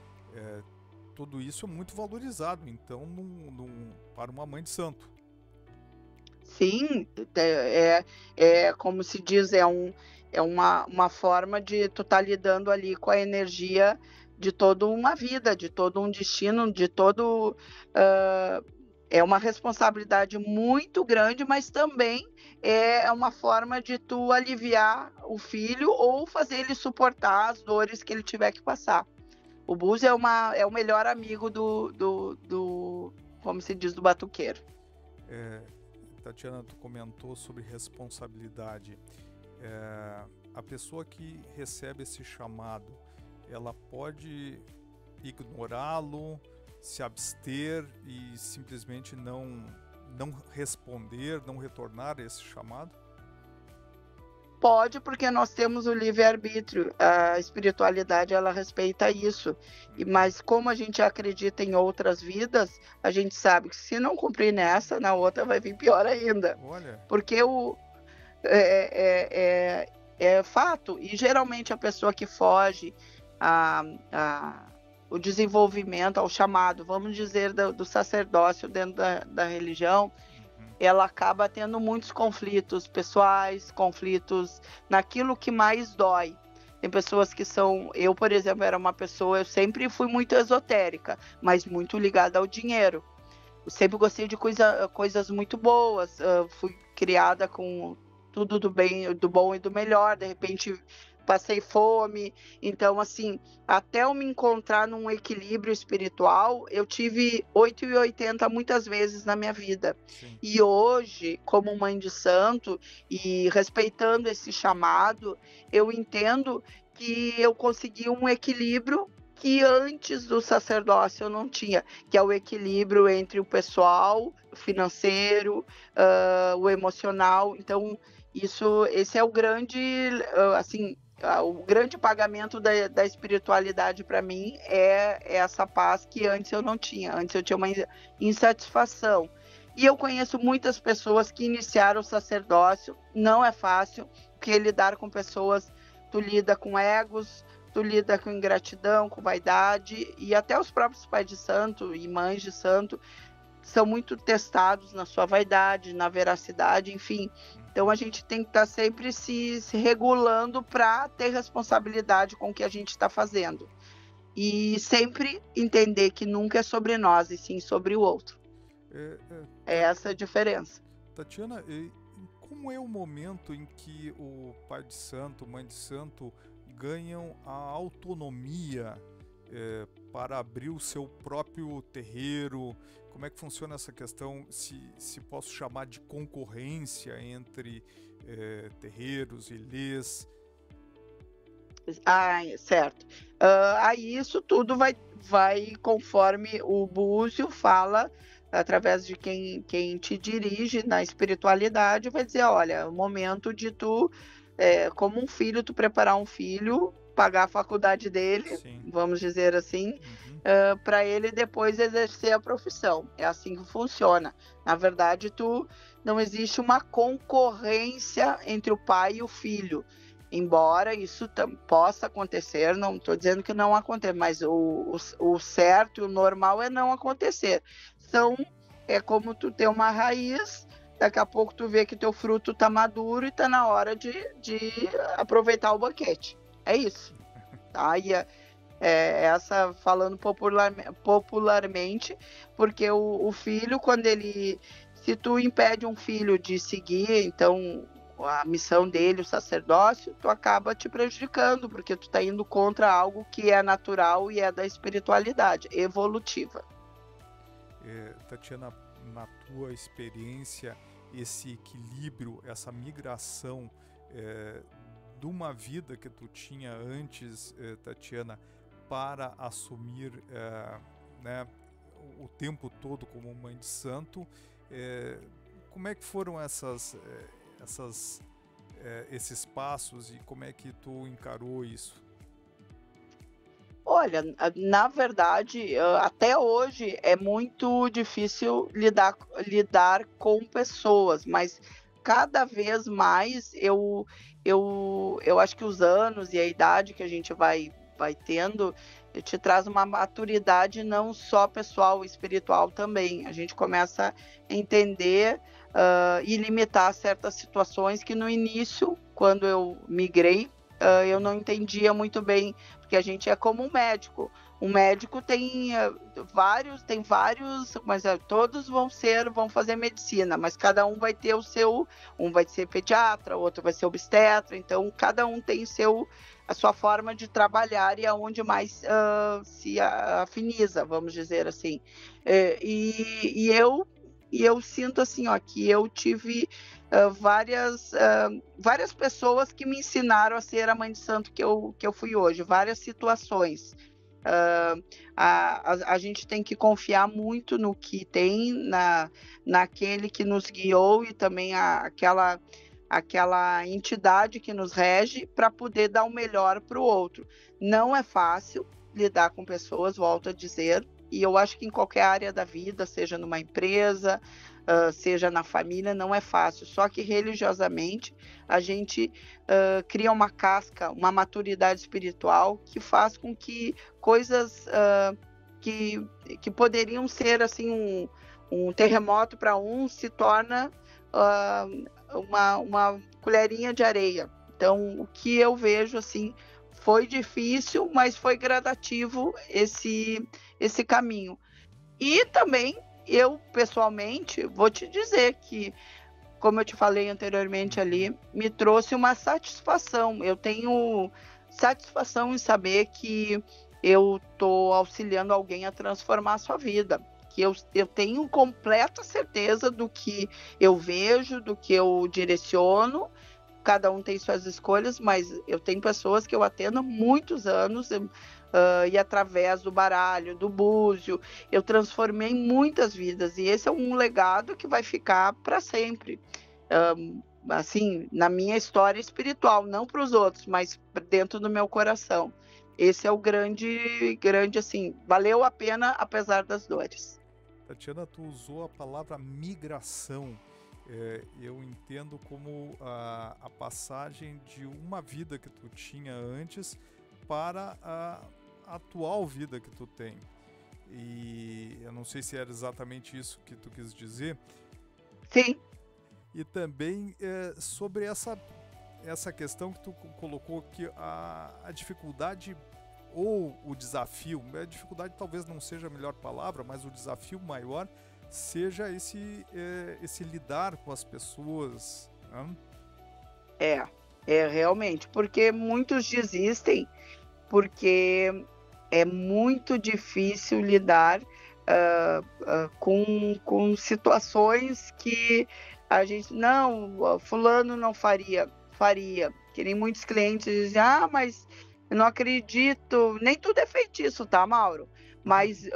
tudo isso é muito valorizado, então, para uma mãe de santo. Sim, como se diz, é uma forma de tu estar lidando ali com a energia de toda uma vida, de todo um destino, é uma responsabilidade muito grande, mas também é uma forma de tu aliviar o filho ou fazer ele suportar as dores que ele tiver que passar. O búzio é o melhor amigo como se diz, do batuqueiro. Tatiana, tu comentou sobre responsabilidade. A pessoa que recebe esse chamado, ela pode ignorá-lo, se abster e simplesmente não responder, não retornar a esse chamado? Pode, porque nós temos o livre-arbítrio. A espiritualidade, ela respeita isso. Mas como a gente acredita em outras vidas, a gente sabe que se não cumprir nessa, na outra vai vir pior ainda. Olha. Porque é fato. E geralmente a pessoa que foge o desenvolvimento, ao chamado, vamos dizer, do sacerdócio dentro da religião, ela acaba tendo muitos conflitos pessoais, conflitos naquilo que mais dói. Tem pessoas que são... Eu, por exemplo, era uma pessoa... Eu sempre fui muito esotérica, mas muito ligada ao dinheiro. Eu sempre gostei de coisas muito boas. Fui criada com tudo do bem, do bom e do melhor. De repente, passei fome. Então, assim, até eu me encontrar num equilíbrio espiritual, eu tive 8,80 muitas vezes na minha vida. Sim. E hoje, como mãe de santo e respeitando esse chamado, eu entendo que eu consegui um equilíbrio que antes do sacerdócio eu não tinha, que é o equilíbrio entre o pessoal, o financeiro, o emocional. Então, esse é o grande, assim, o grande pagamento da espiritualidade para mim é essa paz que antes eu não tinha. Antes eu tinha uma insatisfação. E eu conheço muitas pessoas que iniciaram o sacerdócio. Não é fácil, porque lidar com pessoas, tu lida com egos, tu lida com ingratidão, com vaidade, e até os próprios pais de santo e mães de santo são muito testados na sua vaidade, na veracidade, enfim. Então a gente tem que estar sempre se regulando para ter responsabilidade com o que a gente está fazendo. E sempre entender que nunca é sobre nós, e sim sobre o outro. É essa a diferença. Tatiana, como é o momento em que o pai de santo, mãe de santo, ganham a autonomia para abrir o seu próprio terreiro? Como é que funciona essa questão, se posso chamar de concorrência entre terreiros e ilês? Certo. Aí isso tudo vai conforme o búzio fala, através de quem te dirige na espiritualidade, vai dizer, olha, é o momento de tu, como um filho, tu preparar um filho, pagar a faculdade dele, Sim. Vamos dizer assim, para ele depois exercer a profissão. É assim que funciona. Na verdade, não existe uma concorrência entre o pai e o filho. Embora isso possa acontecer, não estou dizendo que não aconteça, mas o certo e o normal é não acontecer. É como tu ter uma raiz, daqui a pouco tu vê que teu fruto está maduro e está na hora de aproveitar o banquete. É isso. Tá? E essa falando popularmente, porque o filho, se tu impede um filho de seguir, então a missão dele, o sacerdócio, tu acaba te prejudicando, porque tu tá indo contra algo que é natural e é da espiritualidade, evolutiva. Tatiana, na tua experiência, esse equilíbrio, essa migração de uma vida que tu tinha antes, Tatiana, para assumir né, o tempo todo como mãe de santo, como é que foram esses passos e como é que tu encarou isso? Olha, na verdade, até hoje é muito difícil lidar com pessoas, mas cada vez mais eu acho que os anos e a idade que a gente vai tendo te traz uma maturidade não só pessoal, espiritual também. A gente começa a entender e limitar certas situações que no início, quando eu migrei, eu não entendia muito bem, porque a gente é como um médico. Um médico tem vários, mas todos vão fazer medicina, mas cada um vai ter o seu, um vai ser pediatra, outro vai ser obstetra, então cada um tem a sua forma de trabalhar e aonde mais se afiniza, vamos dizer assim. E eu sinto assim, ó, que eu tive várias pessoas que me ensinaram a ser a mãe de santo que eu fui hoje, várias situações. A gente tem que confiar muito no que tem, naquele que nos guiou e também aquela entidade que nos rege para poder dar o melhor para o outro. Não é fácil lidar com pessoas, volto a dizer, e eu acho que em qualquer área da vida, seja numa empresa, seja na família, não é fácil. Só que religiosamente a gente cria uma casca, uma maturidade espiritual que faz com que coisas que poderiam ser assim um terremoto para um se torna uma colherinha de areia. Então, o que eu vejo assim foi difícil, mas foi gradativo esse caminho. E também eu, pessoalmente, vou te dizer que, como eu te falei anteriormente ali, me trouxe uma satisfação. Eu tenho satisfação em saber que eu estou auxiliando alguém a transformar a sua vida. Que eu tenho completa certeza do que eu vejo, do que eu direciono. Cada um tem suas escolhas, mas eu tenho pessoas que eu atendo há muitos anos, e através do baralho, do búzio, eu transformei muitas vidas, e esse é um legado que vai ficar para sempre. Assim, na minha história espiritual, não para os outros, mas dentro do meu coração. Esse é o grande, assim, valeu a pena apesar das dores. Tatiana, tu usou a palavra migração. Eu entendo como a passagem de uma vida que tu tinha antes para a atual vida que tu tem. E eu não sei se era exatamente isso que tu quis dizer. Sim. E também sobre essa questão que tu colocou, que a dificuldade ou o desafio, a dificuldade talvez não seja a melhor palavra, mas o desafio maior seja esse lidar com as pessoas. Né? Realmente, porque muitos desistem, porque é muito difícil lidar com situações que a gente, não, fulano não faria, que nem muitos clientes dizem, mas eu não acredito, nem tudo é feitiço, tá, Mauro? Mas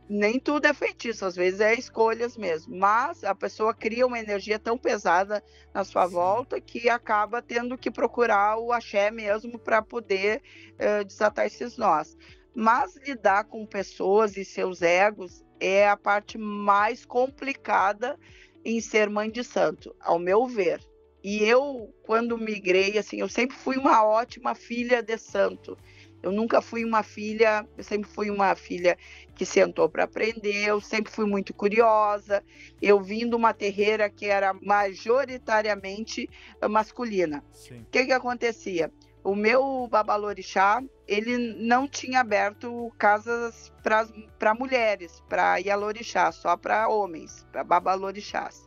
nem tudo é feitiço, às vezes é escolhas mesmo, mas a pessoa cria uma energia tão pesada na sua volta que acaba tendo que procurar o axé mesmo para poder desatar esses nós. Mas lidar com pessoas e seus egos é a parte mais complicada em ser mãe de santo, ao meu ver. E eu, quando migrei, assim, eu sempre fui uma ótima filha de santo. Eu nunca fui uma filha, eu sempre fui uma filha que sentou para aprender, eu sempre fui muito curiosa. Eu vim de uma terreira que era majoritariamente masculina. O que acontecia? O meu babalorixá, ele não tinha aberto casas para mulheres, para ialorixá, só para homens, para babalorixás.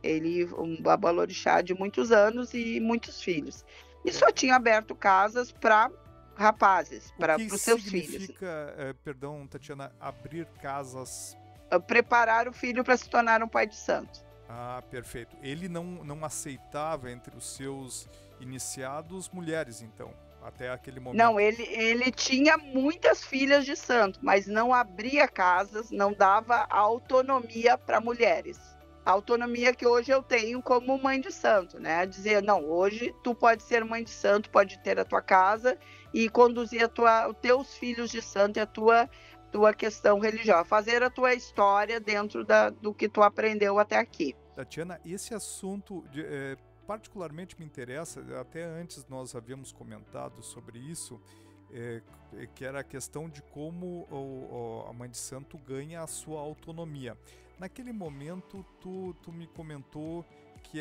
Ele, um babalorixá de muitos anos e muitos filhos. E só tinha aberto casas para rapazes, para os seus filhos. O que significa, perdão, Tatiana, abrir casas preparar o filho para se tornar um pai de santo. Ah, perfeito. Ele não aceitava entre os seus iniciados mulheres, então, até aquele momento. Não, ele tinha muitas filhas de santo, mas não abria casas, não dava autonomia para mulheres. A autonomia que hoje eu tenho como mãe de santo, né? Dizer, não, hoje tu pode ser mãe de santo, pode ter a tua casa e conduzir os teus filhos de santo e a tua questão religiosa, fazer a tua história dentro do que tu aprendeu até aqui. Tatiana, esse assunto particularmente me interessa, até antes nós havíamos comentado sobre isso, que era a questão de como a mãe de santo ganha a sua autonomia. Naquele momento, tu me comentou que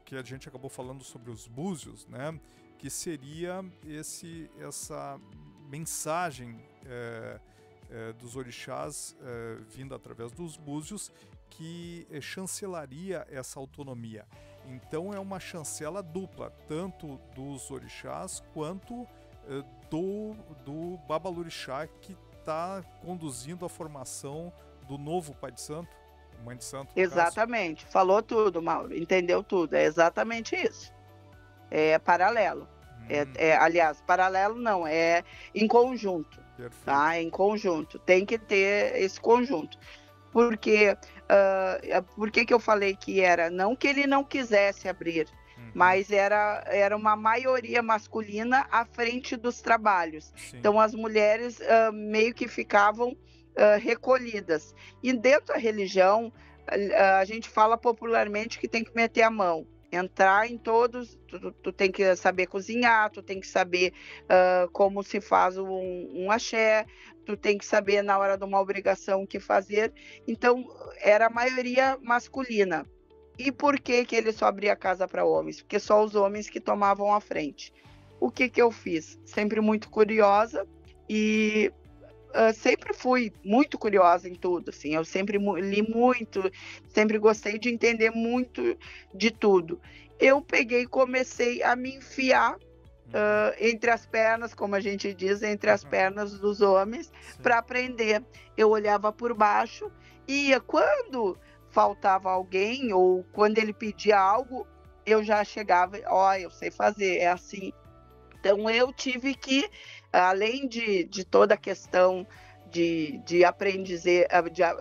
que a gente acabou falando sobre os búzios, né? Que seria essa mensagem dos orixás vindo através dos búzios que chancelaria essa autonomia. Então é uma chancela dupla, tanto dos orixás quanto do babalorixá que está conduzindo a formação do novo pai de santo, mãe de santo. Exatamente, falou tudo, Mauro, entendeu tudo, é exatamente isso. É paralelo. Aliás, paralelo não, é em conjunto. Perfeito. Tá? É em conjunto, tem que ter esse conjunto. Porque, por que eu falei que era? Não que ele não quisesse abrir, mas era uma maioria masculina à frente dos trabalhos. Sim. Então, as mulheres meio que ficavam recolhidas. E dentro da religião, a gente fala popularmente que tem que meter a mão. Entrar em todos, tu tem que saber cozinhar, tu tem que saber como se faz um axé, tu tem que saber na hora de uma obrigação o que fazer. Então, era a maioria masculina. E por que ele só abria a casa para homens? Porque só os homens que tomavam a frente. O que eu fiz? Sempre muito curiosa e sempre fui muito curiosa em tudo, assim, eu sempre li muito, sempre gostei de entender muito de tudo. Eu peguei e comecei a me enfiar entre as pernas, como a gente diz, entre as pernas dos homens, para aprender. Eu olhava por baixo e quando faltava alguém ou quando ele pedia algo, eu já chegava, eu sei fazer, é assim. Então, eu tive que, além de toda a questão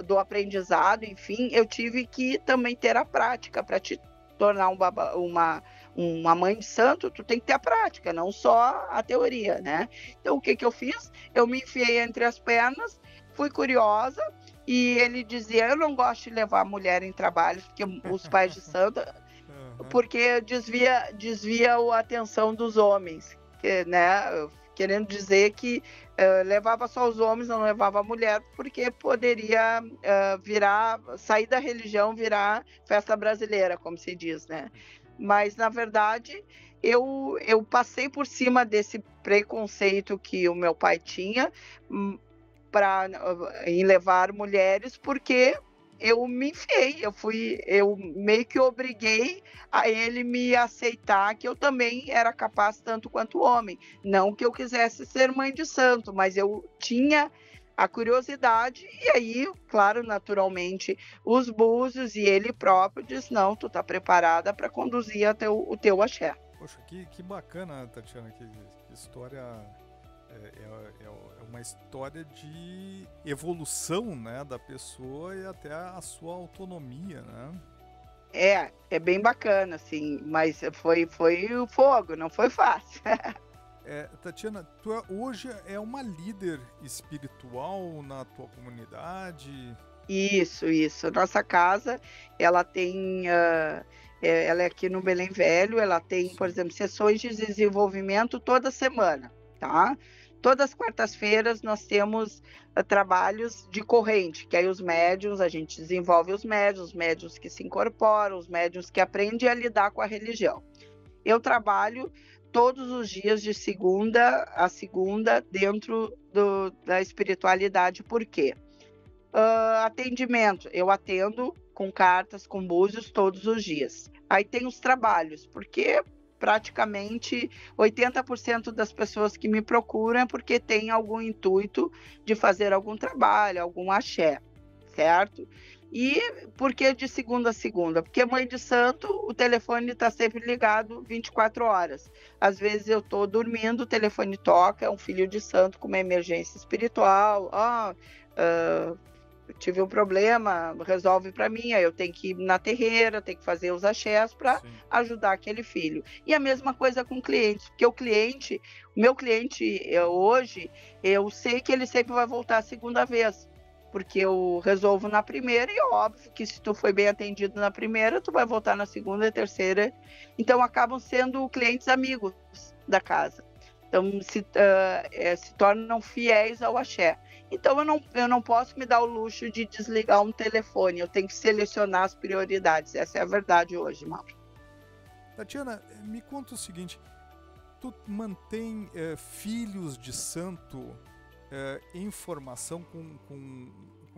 do aprendizado, enfim, eu tive que também ter a prática para te tornar uma mãe de santo, tu tem que ter a prática, não só a teoria, né? Então, o que eu fiz? Eu me enfiei entre as pernas, fui curiosa, e ele dizia, eu não gosto de levar a mulher em trabalhos, porque os pais de santo, porque desvia a atenção dos homens, né, querendo dizer que levava só os homens, não levava a mulher, porque poderia sair da religião, virar festa brasileira, como se diz, né? Mas, na verdade, eu passei por cima desse preconceito que o meu pai tinha em levar mulheres, porque eu me enfiei, eu meio que obriguei a ele me aceitar que eu também era capaz tanto quanto homem. Não que eu quisesse ser mãe de santo, mas eu tinha a curiosidade, e aí, claro, naturalmente, os búzios e ele próprio diz, não, tu tá preparada para conduzir o teu axé. Poxa, que bacana, Tatiana, que história... É uma história de evolução, né, da pessoa e até a sua autonomia, né? É bem bacana, assim, mas foi o fogo, não foi fácil. Tatiana, tu hoje é uma líder espiritual na tua comunidade? Isso. Nossa casa, ela tem... ela é aqui no Belém Velho, ela tem, sim, por exemplo, sessões de desenvolvimento toda semana, tá? Todas as quartas-feiras nós temos trabalhos de corrente, que aí os médiuns, a gente desenvolve os médiuns que se incorporam, os médiuns que aprendem a lidar com a religião. Eu trabalho todos os dias de segunda a segunda dentro da espiritualidade. Por quê? Atendimento, eu atendo com cartas, com búzios todos os dias. Aí tem os trabalhos, porque praticamente 80% das pessoas que me procuram é porque tem algum intuito de fazer algum trabalho, algum axé. certo? E por que de segunda a segunda? Porque mãe de santo, o telefone está sempre ligado 24 horas. Às vezes eu estou dormindo, o telefone toca, é um filho de santo com uma emergência espiritual. Eu tive um problema, resolve para mim, aí eu tenho que ir na terreira, tenho que fazer os axés para ajudar aquele filho. E a mesma coisa com clientes, porque o meu cliente hoje, eu sei que ele sempre vai voltar a segunda vez, porque eu resolvo na primeira, e é óbvio que se tu foi bem atendido na primeira, tu vai voltar na segunda e terceira. Então acabam sendo clientes amigos da casa. Então se tornam fiéis ao axé. Então eu não posso me dar o luxo de desligar um telefone, eu tenho que selecionar as prioridades. Essa é a verdade hoje, Mauro. Tatiana, me conta o seguinte, tu mantém filhos de santo em formação com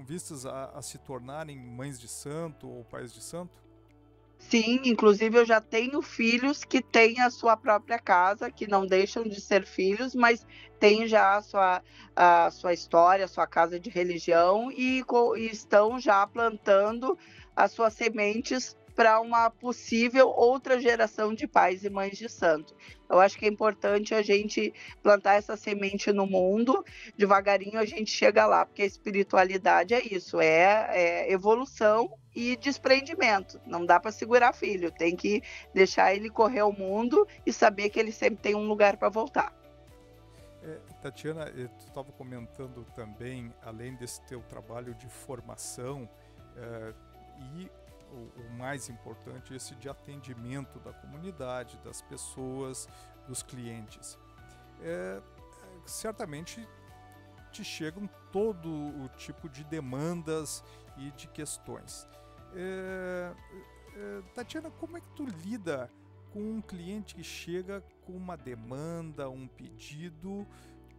vistas a se tornarem mães de santo ou pais de santo? Sim, inclusive eu já tenho filhos que têm a sua própria casa, que não deixam de ser filhos, mas têm já a sua história, a sua casa de religião e estão já plantando as suas sementes para uma possível outra geração de pais e mães de santo. Eu acho que é importante a gente plantar essa semente no mundo, devagarinho a gente chega lá, porque a espiritualidade é isso, é evolução e desprendimento. Não dá para segurar filho, tem que deixar ele correr o mundo e saber que ele sempre tem um lugar para voltar. Tatiana, tu estava comentando também, além desse teu trabalho de formação e o mais importante, esse de atendimento da comunidade, das pessoas, dos clientes. Certamente te chegam todo o tipo de demandas e de questões. Tatiana, como é que tu lida com um cliente que chega com uma demanda, um pedido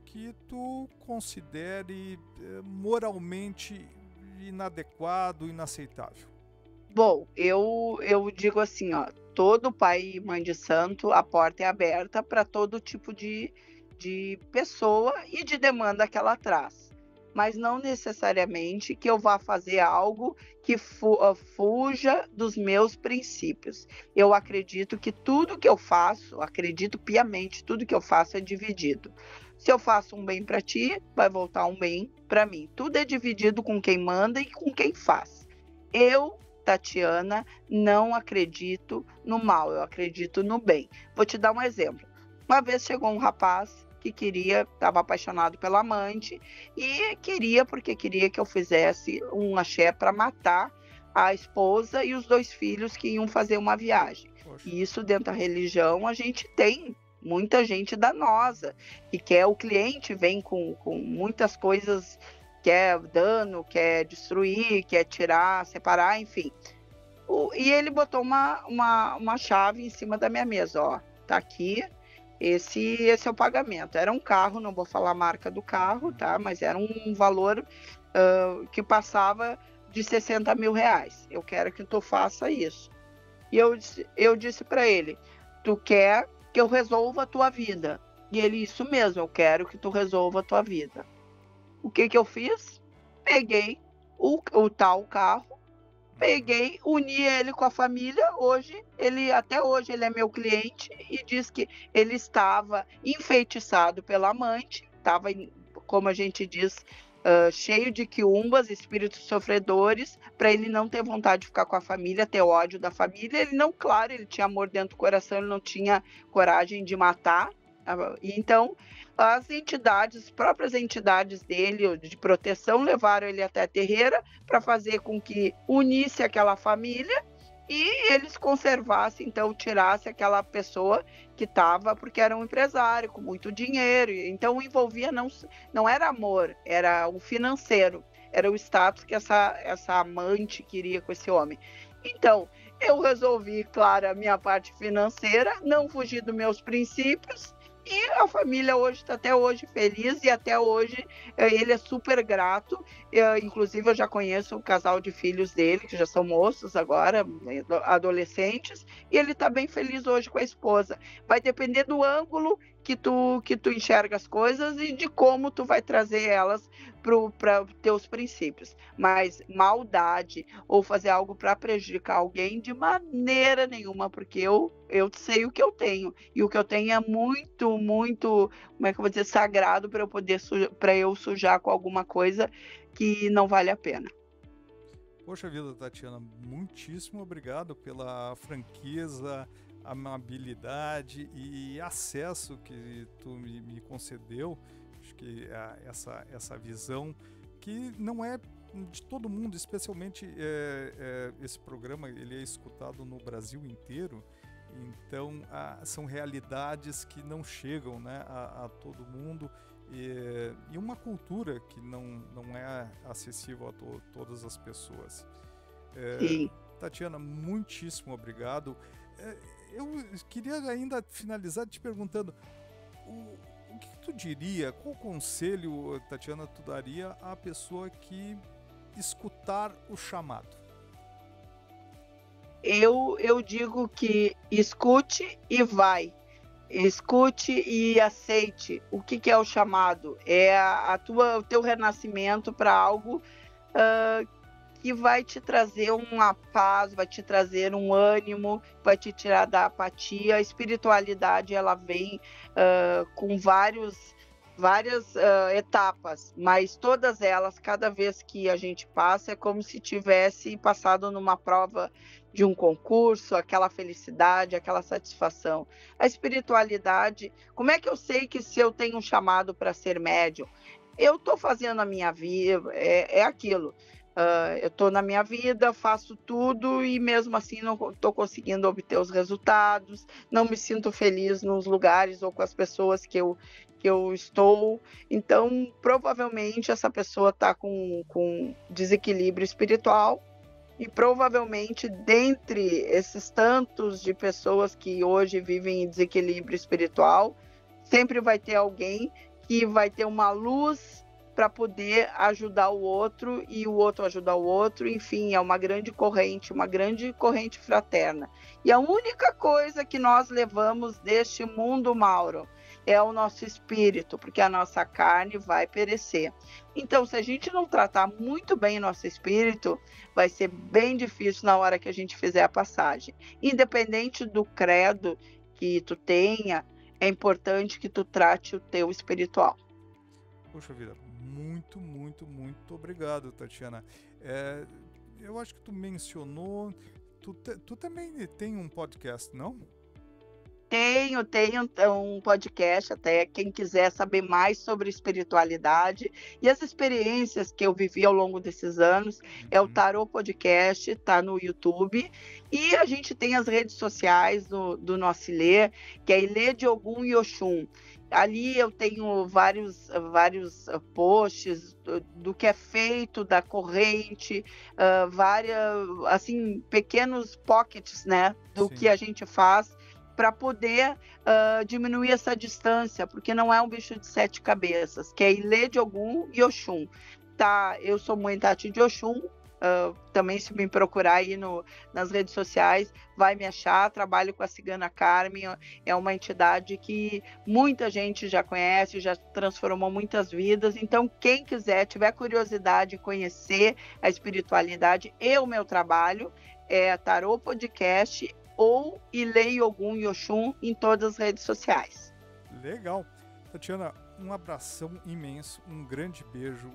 que tu considere moralmente inadequado, inaceitável? Bom, eu digo assim, ó, todo pai e mãe de santo, a porta é aberta para todo tipo de pessoa e de demanda que ela traz. Mas não necessariamente que eu vá fazer algo que fuja dos meus princípios. Eu acredito que tudo que eu faço, acredito piamente, tudo que eu faço é dividido. Se eu faço um bem para ti, vai voltar um bem para mim. Tudo é dividido com quem manda e com quem faz. Eu, Tatiana, não acredito no mal, eu acredito no bem. Vou te dar um exemplo. Uma vez chegou um rapaz que estava apaixonado pela amante e porque queria que eu fizesse um axé para matar a esposa e os 2 filhos que iam fazer uma viagem. Poxa. E isso dentro da religião a gente tem muita gente danosa, que quer, o cliente vem com muitas coisas, quer dano, quer destruir, quer tirar, separar, enfim. E ele botou uma chave em cima da minha mesa, ó, tá aqui, esse é o pagamento. Era um carro, não vou falar a marca do carro, tá? Mas era um valor que passava de 60 mil reais. Eu quero que tu faça isso. E eu disse para ele, tu quer que eu resolva a tua vida? E ele, isso mesmo, eu quero que tu resolva a tua vida. O que eu fiz? Peguei o tal carro, uni ele com a família. Até hoje ele é meu cliente e diz que ele estava enfeitiçado pela amante, estava, como a gente diz, cheio de quiumbas, espíritos sofredores, para ele não ter vontade de ficar com a família, ter ódio da família. Ele tinha amor dentro do coração, ele não tinha coragem de matar. Então, as próprias entidades dele de proteção levaram ele até a terreira para fazer com que unisse aquela família e eles conservassem, então tirasse aquela pessoa que estava, porque era um empresário com muito dinheiro. Então envolvia, não era amor, era o financeiro, era o status que essa amante queria com esse homem. Então eu resolvi, claro, a minha parte financeira, não fugir dos meus princípios. E a família hoje está até hoje feliz e até hoje ele é super grato. Inclusive eu já conheço o casal de filhos dele, que já são moços agora, adolescentes, e ele está bem feliz hoje com a esposa. Vai depender do ângulo que tu enxerga as coisas e de como tu vai trazer elas para teus princípios. Mas maldade ou fazer algo para prejudicar alguém de maneira nenhuma, porque eu sei o que eu tenho, e o que eu tenho é muito, muito, como é que eu vou dizer, sagrado para eu poder para eu sujar com alguma coisa que não vale a pena. Poxa vida, Tatiana, muitíssimo obrigado pela franqueza, amabilidade e acesso que tu me concedeu. Acho que essa visão que não é de todo mundo, especialmente esse programa ele é escutado no Brasil inteiro, então são realidades que não chegam, né, a todo mundo. E uma cultura que não é acessível a todas as pessoas. Sim. Tatiana, muitíssimo obrigado. Eu queria ainda finalizar te perguntando, o que tu diria, qual conselho, Tatiana, tu daria à pessoa que escutar o chamado? Eu digo que escute e vai. Escute e aceite. O que é o chamado? É o teu renascimento para algo que vai te trazer uma paz, vai te trazer um ânimo, vai te tirar da apatia. A espiritualidade ela vem com várias etapas, mas todas elas, cada vez que a gente passa, é como se tivesse passado numa prova de um concurso, aquela felicidade, aquela satisfação. A espiritualidade, como é que eu sei que se eu tenho um chamado para ser médium? Eu estou fazendo a minha vida, é aquilo. Eu estou na minha vida, faço tudo e mesmo assim não estou conseguindo obter os resultados, não me sinto feliz nos lugares ou com as pessoas que eu estou. Então, provavelmente essa pessoa está com desequilíbrio espiritual. E provavelmente, dentre esses tantos de pessoas que hoje vivem em desequilíbrio espiritual, sempre vai ter alguém que vai ter uma luz para poder ajudar o outro e o outro ajudar o outro. Enfim, é uma grande corrente fraterna. E a única coisa que nós levamos deste mundo, Mauro, é o nosso espírito, porque a nossa carne vai perecer. Então, se a gente não tratar muito bem o nosso espírito, vai ser bem difícil na hora que a gente fizer a passagem. Independente do credo que tu tenha, é importante que tu trate o teu espiritual. Poxa vida, muito, muito, muito obrigado, Tatiana. Eu acho que tu mencionou, tu também tem um podcast, não? Tenho um podcast, até quem quiser saber mais sobre espiritualidade e as experiências que eu vivi ao longo desses anos, é o Tarô Podcast, está no YouTube, e a gente tem as redes sociais do nosso Ilê, que é Ilê de Ogum e Oxum. Ali eu tenho vários posts do que é feito, da corrente, assim, pequenos pockets, né, do Sim. que a gente faz, para poder diminuir essa distância, porque não é um bicho de 7 cabeças, que é Ilê de Ogum e Oxum. Tá, eu sou mãe Tati de Oxum, também se me procurar aí nas redes sociais, vai me achar. Trabalho com a Cigana Carmen, é uma entidade que muita gente já conhece, já transformou muitas vidas. Então, quem quiser, tiver curiosidade em conhecer a espiritualidade e o meu trabalho, é Tarô Podcast ou Ilê Ogum e Oxum em todas as redes sociais. Legal. Tatiana, um abração imenso, um grande beijo.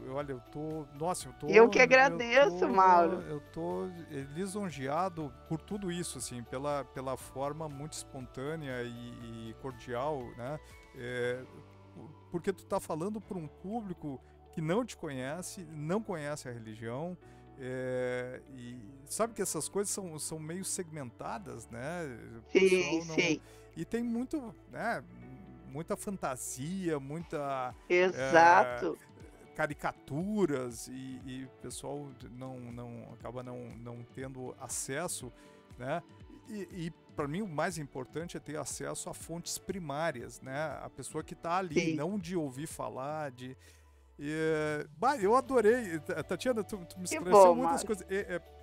Eu que agradeço, Mauro. Eu tô lisonjeado por tudo isso, assim, pela forma muito espontânea e cordial, né? Porque tu tá falando para um público que não te conhece, não conhece a religião. E sabe que essas coisas são meio segmentadas, né? Sim. E tem muito, né, muita fantasia, muita Exato. caricaturas e o pessoal acaba não tendo acesso, né? E para mim o mais importante é ter acesso a fontes primárias, né? A pessoa que está ali, Sim. não de ouvir falar, eu adorei. Tatiana, tu me esclareceu muitas coisas.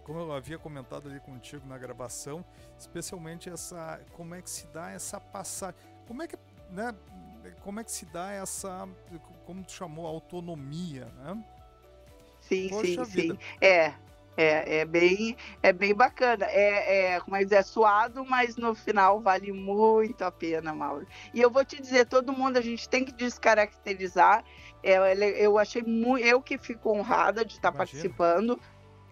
Como eu havia comentado ali contigo na gravação, especialmente como é que se dá essa passagem. Como é que, né, como é que se dá essa, como tu chamou, autonomia, né? Sim, Poxa sim, vida. sim. É bem bacana. Como é que dizer, é suado, mas no final vale muito a pena, Mauro. E eu vou te dizer, todo mundo, a gente tem que descaracterizar. Eu achei muito, eu que fico honrada de estar Imagina. participando,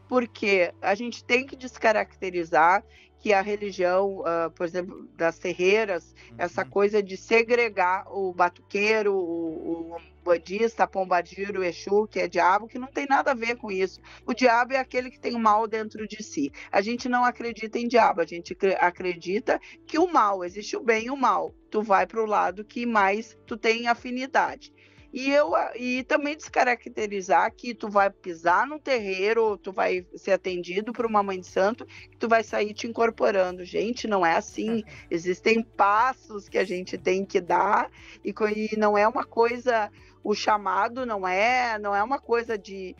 porque a gente tem que descaracterizar que a religião, por exemplo, das terreiras, essa Uhum. coisa de segregar o batuqueiro, o bandista, pombagira, o Exu, que é diabo, que não tem nada a ver com isso. O diabo é aquele que tem o mal dentro de si. A gente não acredita em diabo, a gente acredita que o mal, existe o bem e o mal. Tu vai para o lado que mais tu tem afinidade. E também descaracterizar que tu vai pisar num terreiro, tu vai ser atendido por uma mãe de santo, que tu vai sair te incorporando. Gente, não é assim. Existem passos que a gente Sim. tem que dar e não é uma coisa, o chamado não é uma coisa de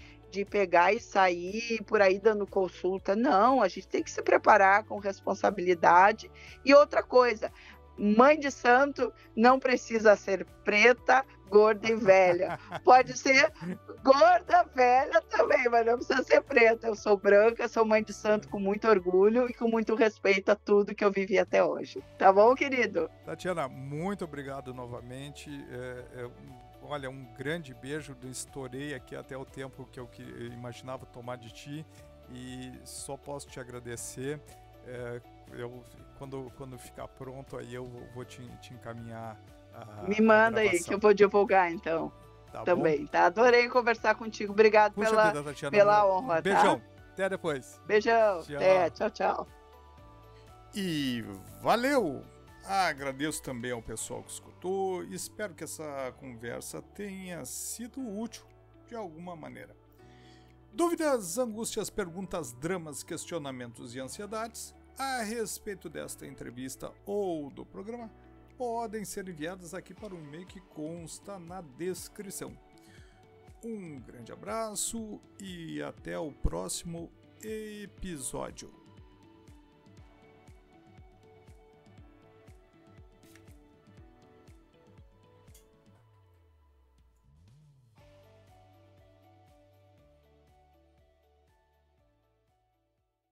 pegar e sair por aí dando consulta. Não, a gente tem que se preparar com responsabilidade. E outra coisa, mãe de santo não precisa ser preta, gorda e velha. Pode ser gorda, velha também, mas não precisa ser preta. Eu sou branca, sou mãe de santo com muito orgulho e com muito respeito a tudo que eu vivi até hoje. Tá bom, querido? Tatiana, muito obrigado novamente. Olha, um grande beijo. Estourei aqui até o tempo que eu imaginava tomar de ti e só posso te agradecer. Quando ficar pronto, aí eu vou te encaminhar Me a manda aí que gravação. eu vou divulgar então. Tá bom? Também, tá? Adorei conversar contigo. Obrigado Puxa vida, Tatiana. pela Um honra, beijão. tá? Até depois. Beijão. Tchau. Até. Tchau, tchau. E valeu! Agradeço também ao pessoal que escutou. Espero que essa conversa tenha sido útil de alguma maneira. Dúvidas, angústias, perguntas, dramas, questionamentos e ansiedades a respeito desta entrevista ou do programa podem ser enviadas aqui para o e-mail que consta na descrição. Um grande abraço e até o próximo episódio.